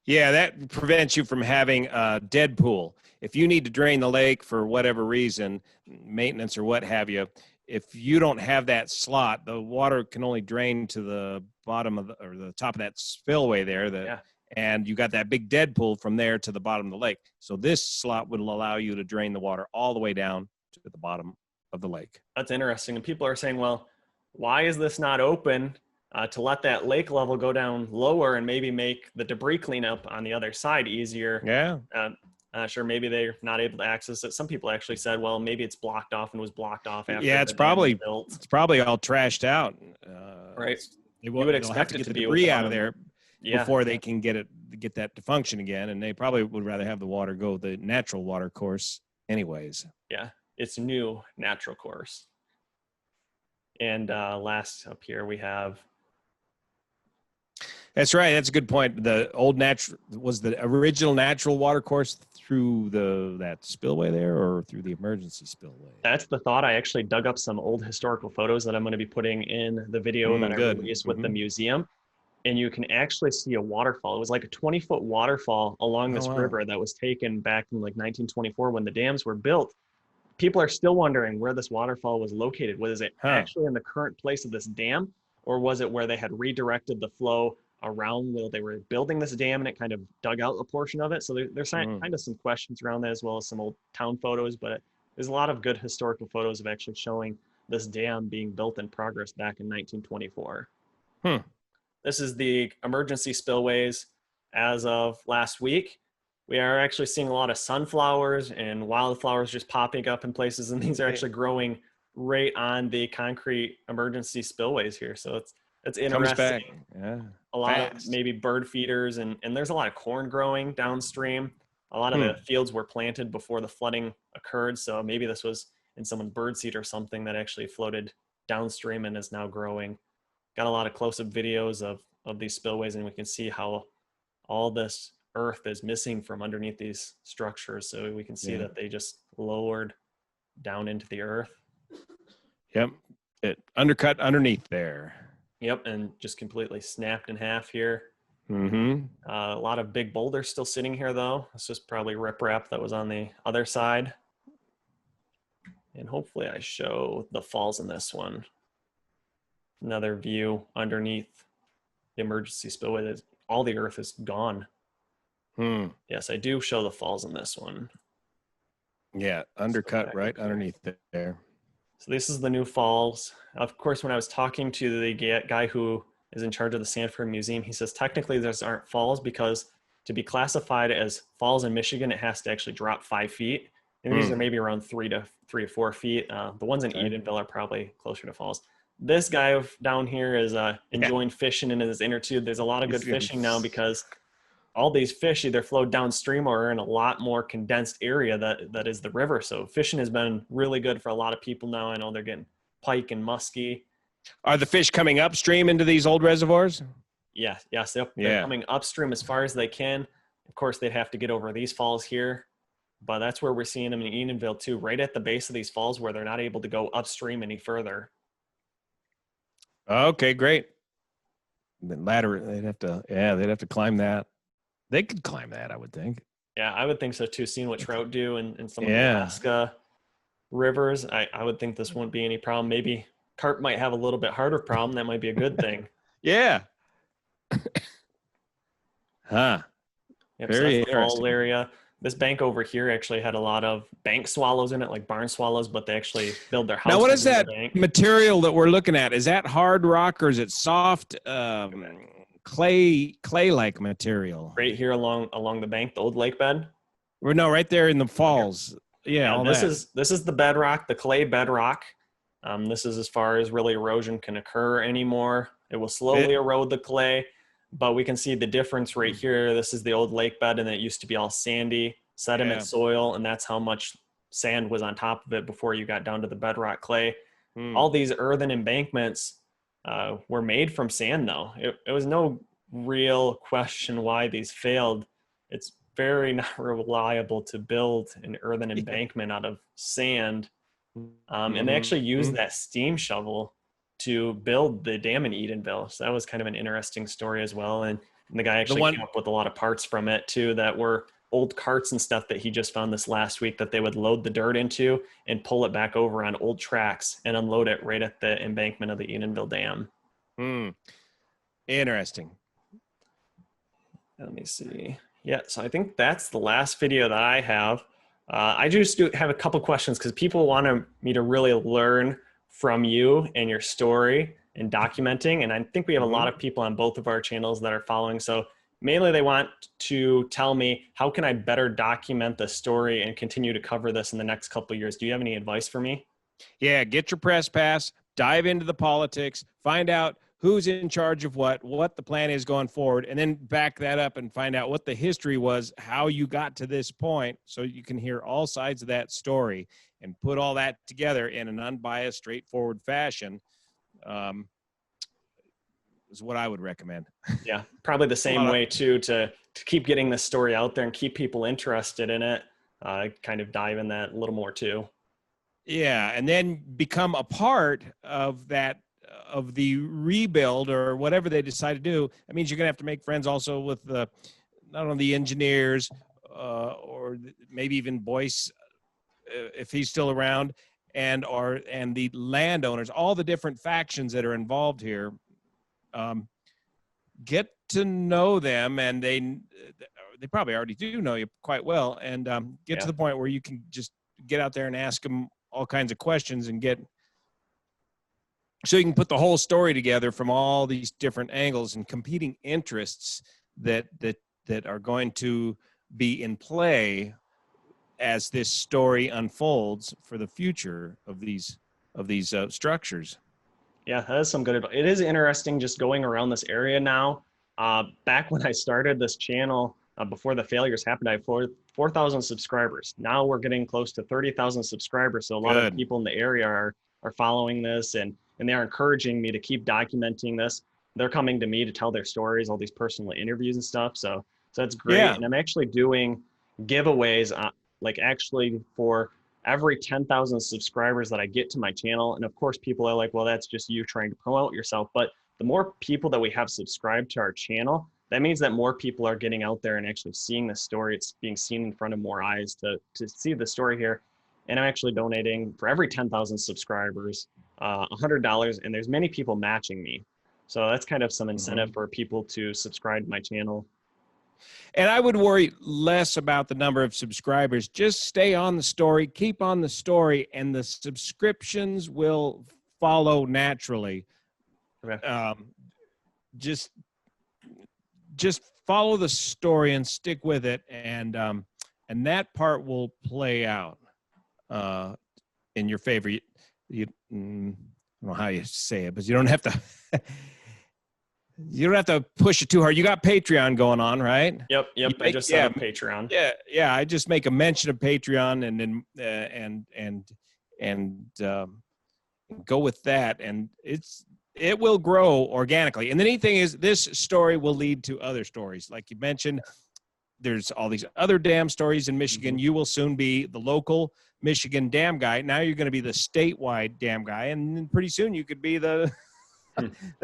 Yeah, that prevents you from having a dead pool. If you need to drain the lake for whatever reason, maintenance or what have you, if you don't have that slot, the water can only drain to the bottom of the top of that spillway there. And you got that big dead pool from there to the bottom of the lake. So this slot would allow you to drain the water all the way down to the bottom of the lake. That's interesting. And people are saying, well, why is this not open to let that lake level go down lower and maybe make the debris cleanup on the other side easier? Yeah. Sure, maybe they're not able to access it. Some people actually said, well, maybe it's blocked off and was blocked off after. Yeah, it's probably all trashed out. Right. You would expect to get the debris out of there before they can get that to function again. And they probably would rather have the water go the natural water course anyways. Yeah, it's new natural course. And last up here we have. That's right. That's a good point. The original natural water course through that spillway there, or through the emergency spillway? That's the thought. I actually dug up some old historical photos that I'm going to be putting in the video that I released with the museum. And you can actually see a waterfall. It was like a 20-foot waterfall along this river that was taken back in like 1924 when the dams were built. People are still wondering where this waterfall was located. Was it actually in the current place of this dam, or was it where they had redirected the flow around while they were building this dam and it kind of dug out a portion of it? So there's kind of some questions around that, as well as some old town photos, but there's a lot of good historical photos of actually showing this dam being built in progress back in 1924. This is the emergency spillways as of last week. We are actually seeing a lot of sunflowers and wildflowers just popping up in places, and these are actually growing right on the concrete emergency spillways here. So it's interesting. Comes back. Yeah. A lot of maybe bird feeders, and there's a lot of corn growing downstream. A lot of the fields were planted before the flooding occurred, so maybe this was in someone's bird seed or something that actually floated downstream and is now growing. Got a lot of close-up videos of these spillways, and we can see how all this earth is missing from underneath these structures. So we can see that they just lowered down into the earth. Yep. It undercut underneath there. Yep. And just completely snapped in half here. Mm-hmm. A lot of big boulders still sitting here though. It's just probably riprap that was on the other side. And hopefully I show the falls in this one. Another view underneath the emergency spillway. All the earth is gone. Yes, I do show the falls in this one. Yeah, undercut right underneath there. So this is the new falls. Of course, when I was talking to the guy who is in charge of the Sanford Museum, he says technically those aren't falls because to be classified as falls in Michigan, it has to actually drop 5 feet. And these are maybe around 3 to 4 feet. The ones in Edenville are probably closer to falls. This guy down here is enjoying fishing in his inner tube. There's a lot of good fishing now because all these fish either flow downstream or are in a lot more condensed area that is the river. So fishing has been really good for a lot of people now. I know they're getting pike and muskie. Are the fish coming upstream into these old reservoirs? Yeah, yes, they're coming upstream as far as they can. Of course, they'd have to get over these falls here, but that's where we're seeing them in Edenville too, right at the base of these falls where they're not able to go upstream any further. Okay, great. The ladder, they'd have to climb that. They could climb that, I would think. Yeah, I would think so too. Seeing what trout do in some of the Alaska rivers, I would think this wouldn't be any problem. Maybe carp might have a little bit harder problem. That might be a good thing. Yeah. Huh. Yep, Very so that's the interesting. falls area. This bank over here actually had a lot of bank swallows in it, like barn swallows, but they actually build their house. Now, what is that material that we're looking at? Is that hard rock or is it soft clay-like material? Right here along the bank, the old lake bed. No, right there in the falls. Yeah, this is the bedrock, the clay bedrock. This is as far as really erosion can occur anymore. It will slowly erode the clay, but we can see the difference right here. This is the old lake bed, and it used to be all sandy sediment soil, and that's how much sand was on top of it before you got down to the bedrock clay. All these earthen embankments were made from sand, though. It was no real question why these failed. It's very not reliable to build an earthen embankment out of sand. And they actually used that steam shovel to build the dam in Edenville. So that was kind of an interesting story as well. And the guy actually came up with a lot of parts from it too that were old carts and stuff that he just found this last week that they would load the dirt into and pull it back over on old tracks and unload it right at the embankment of the Edenville Dam. Interesting. Let me see. Yeah, so I think that's the last video that I have. I just do have a couple questions because people want me to really learn from you and your story and documenting. And I think we have a lot of people on both of our channels that are following. So mainly they want to tell me, how can I better document the story and continue to cover this in the next couple of years? Do you have any advice for me? Yeah, get your press pass, dive into the politics, find out who's in charge of what the plan is going forward, and then back that up and find out what the history was, how you got to this point, so you can hear all sides of that story and put all that together in an unbiased, straightforward fashion. Is what I would recommend. Yeah, probably the same way too, to keep getting this story out there and keep people interested in it. Kind of dive in that a little more too. Yeah, and then become a part of that, of the rebuild or whatever they decide to do. That means you're going to have to make friends also with the, not only the engineers or maybe even Boyce, if he's still around, and the landowners, all the different factions that are involved here. Get to know them, and they probably already do know you quite well, and get to the point where you can just get out there and ask them all kinds of questions and so you can put the whole story together from all these different angles and competing interests that are going to be in play as this story unfolds for the future of these structures. Yeah, that is some good advice. It is interesting just going around this area now. Back when I started this channel, before the failures happened, I had 4,000 subscribers. Now we're getting close to 30,000 subscribers. So a lot of people in the area are following this, and they are encouraging me to keep documenting this. They're coming to me to tell their stories, all these personal interviews and stuff. So that's great. Yeah. And I'm actually doing giveaways, like actually for every 10,000 subscribers that I get to my channel. And of course, people are like, well, that's just you trying to promote yourself. But the more people that we have subscribed to our channel, that means that more people are getting out there and actually seeing the story. It's being seen in front of more eyes to see the story here. And I'm actually donating for every 10,000 subscribers, $100, and there's many people matching me. So that's kind of some incentive for people to subscribe to my channel. And I would worry less about the number of subscribers. Just stay on the story, keep on the story, and the subscriptions will follow naturally. Okay. Just follow the story and stick with it, and that part will play out in your favor. I don't know how you say it, but you don't have to. You don't have to push it too hard. You got Patreon going on, right? Yep. I just set up Patreon. Yeah. I just make a mention of Patreon and go with that, and it will grow organically. And the neat thing is, this story will lead to other stories, like you mentioned. There's all these other dam stories in Michigan. You will soon be the local Michigan dam guy. Now you're going to be the statewide dam guy, and then pretty soon you could be the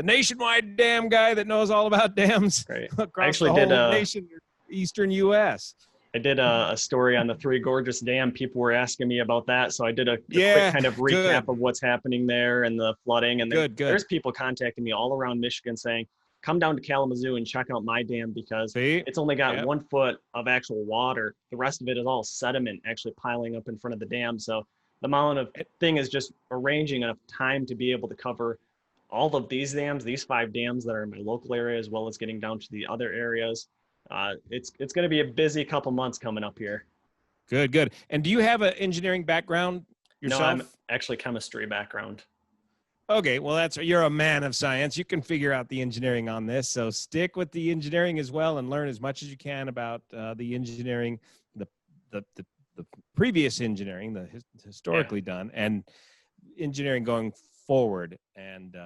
nationwide dam guy that knows all about dams across the whole nation, eastern U.S. I did a story on the Three Gorges Dam. People were asking me about that, so I did a quick kind of recap of what's happening there and the flooding. And there's people contacting me all around Michigan saying, come down to Kalamazoo and check out my dam, because it's only got 1 foot of actual water. The rest of it is all sediment actually piling up in front of the dam. So the amount of thing is just arranging enough time to be able to cover all of these dams, these 5 dams that are in my local area, as well as getting down to the other areas. It's going to be a busy couple months coming up here. Good. And do you have an engineering background yourself? No, I'm actually chemistry background. Okay, well, you're a man of science. You can figure out the engineering on this. So stick with the engineering as well, and learn as much as you can about the engineering, the previous engineering, the historically done, and engineering going forward. And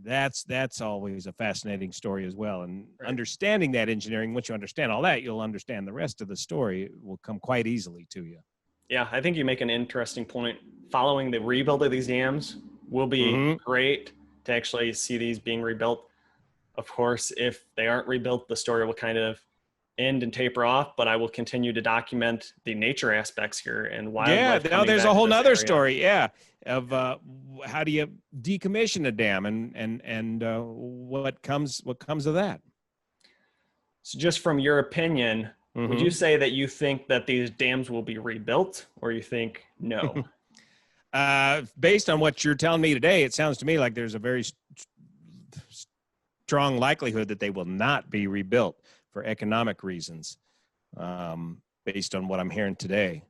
that's always a fascinating story as well. And understanding that engineering, once you understand all that, you'll understand the rest of the story. It will come quite easily to you. Yeah, I think you make an interesting point. Following the rebuild of these dams will be great to actually see these being rebuilt. Of course, if they aren't rebuilt, the story will kind of end and taper off, but I will continue to document the nature aspects here and wildlife. Yeah, now there's a whole nother story. Yeah, of how do you decommission a dam and what comes of that. So just from your opinion, would you say that you think that these dams will be rebuilt, or you think no? Based on what you're telling me today, it sounds to me like there's a very strong likelihood that they will not be rebuilt for economic reasons, based on what I'm hearing today.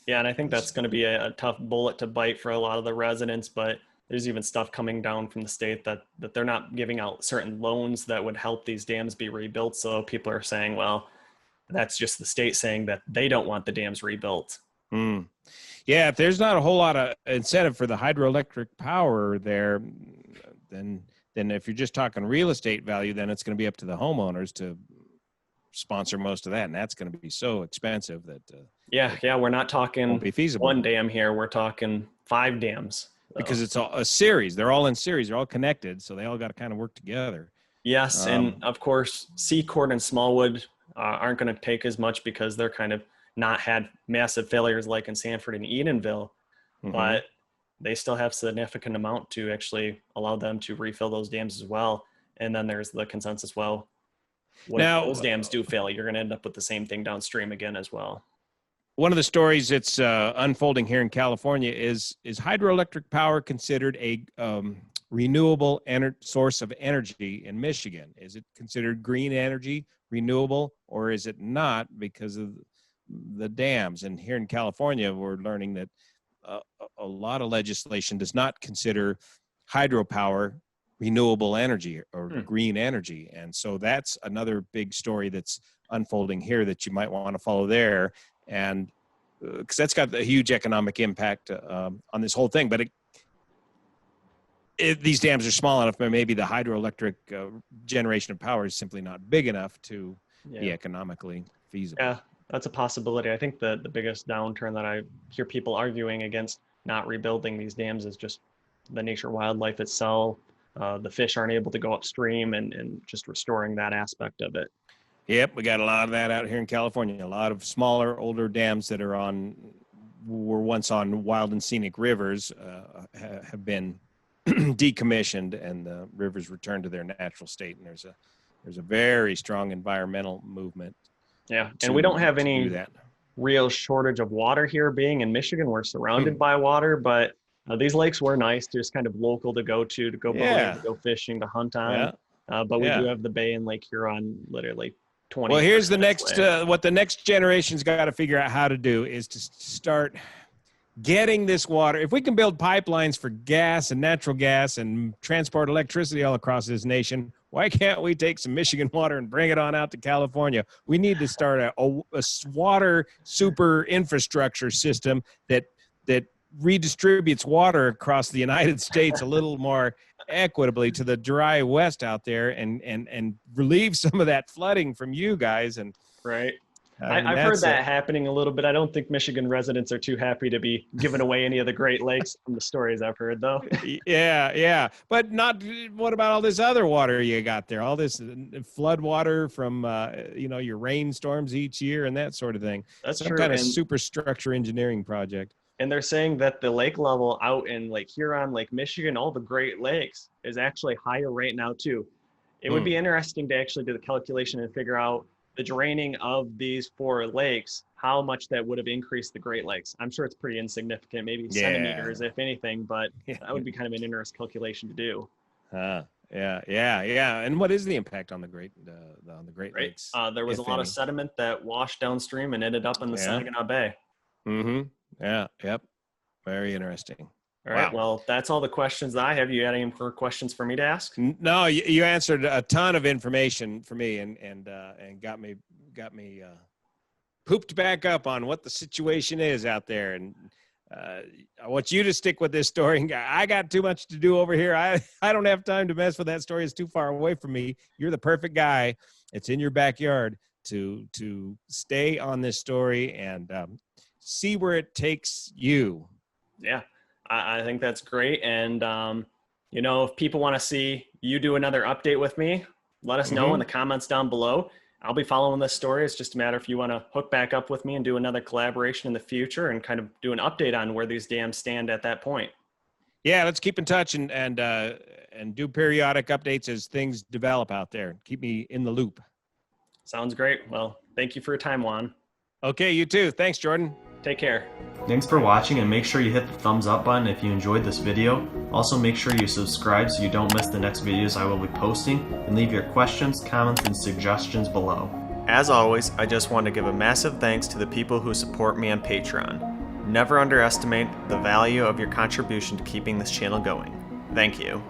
Yeah, and I think that's going to be a tough bullet to bite for a lot of the residents, but there's even stuff coming down from the state that they're not giving out certain loans that would help these dams be rebuilt. So people are saying, well, that's just the state saying that they don't want the dams rebuilt. Yeah, if there's not a whole lot of incentive for the hydroelectric power there, then if you're just talking real estate value, then it's going to be up to the homeowners to sponsor most of that, and that's going to be so expensive that we're not talking won't be feasible. One dam here, we're talking 5 dams. So. Because it's a series. They're all in series. They're all connected, so they all got to kind of work together. Yes, and of course, Seacourt and Smallwood aren't going to take as much because they're kind of not had massive failures like in Sanford and Edenville, but they still have significant amount to actually allow them to refill those dams as well. And then there's the consensus, well, when those dams do fail, you're going to end up with the same thing downstream again as well. One of the stories that's unfolding here in California is hydroelectric power considered a renewable source of energy in Michigan? Is it considered green energy, renewable, or is it not because of the dams? And here in California, we're learning that a lot of legislation does not consider hydropower renewable energy or green energy. And so that's another big story that's unfolding here that you might want to follow there. And because that's got a huge economic impact on this whole thing. But these dams are small enough, but maybe the hydroelectric generation of power is simply not big enough to be economically feasible. Yeah, that's a possibility. I think the biggest downturn that I hear people arguing against not rebuilding these dams is just the nature wildlife itself. the fish aren't able to go upstream, and just restoring that aspect of it. Yep, we got a lot of that out here in California. A lot of smaller, older dams that were once on wild and scenic rivers have been decommissioned, and the rivers returned to their natural state. And there's a very strong environmental movement. Yeah, and we don't have any that. real shortage of water here. Being in Michigan, we're surrounded by water, but these lakes were nice, just kind of local to go boating, to go fishing, to hunt on. But we do have the bay and Lake Huron literally 20. Well, here's the next, what the next generation's got to figure out how to do is to start getting this water. If we can build pipelines for gas and natural gas and transport electricity all across this nation, why can't we take some Michigan water and bring it on out to California? We need to start a water super infrastructure system that redistributes water across the United States a little more equitably to the dry West out there, and relieve some of that flooding from you guys. And right. I've heard that happening a little bit. I don't think Michigan residents are too happy to be giving away any of the Great Lakes from the stories I've heard, though. Yeah. But what about all this other water you got there? All this flood water from, your rainstorms each year and that sort of thing. That's some true. Kind of superstructure engineering project. And they're saying that the lake level out in Lake Huron, Lake Michigan, all the Great Lakes is actually higher right now, too. It would be interesting to actually do the calculation and figure out the draining of these 4 lakes, how much that would have increased the Great Lakes. I'm sure it's pretty insignificant, maybe centimeters, if anything, but that would be kind of an interesting calculation to do. Yeah. And what is the impact on the Great Lakes? There was a lot of sediment that washed downstream and ended up in the Saginaw Bay. Mm-hmm. Yeah. Yep. Very interesting. All right. Well, that's all the questions that I have. You had any more questions for me to ask? No, you answered a ton of information for me, and got me pooped back up on what the situation is out there. And I want you to stick with this story. I got too much to do over here. I don't have time to mess with that story. It's too far away from me. You're the perfect guy. It's in your backyard to stay on this story and see where it takes you. Yeah. I think that's great. And, if people want to see you do another update with me, let us know in the comments down below. I'll be following this story. It's just a matter if you want to hook back up with me and do another collaboration in the future and kind of do an update on where these dams stand at that point. Yeah, let's keep in touch and do periodic updates as things develop out there. Keep me in the loop. Sounds great. Well, thank you for your time, Juan. Okay, you too. Thanks, Jordan. Take care. Thanks for watching, and make sure you hit the thumbs up button if you enjoyed this video. Also, make sure you subscribe so you don't miss the next videos I will be posting, and leave your questions, comments, and suggestions below. As always, I just want to give a massive thanks to the people who support me on Patreon. Never underestimate the value of your contribution to keeping this channel going. Thank you.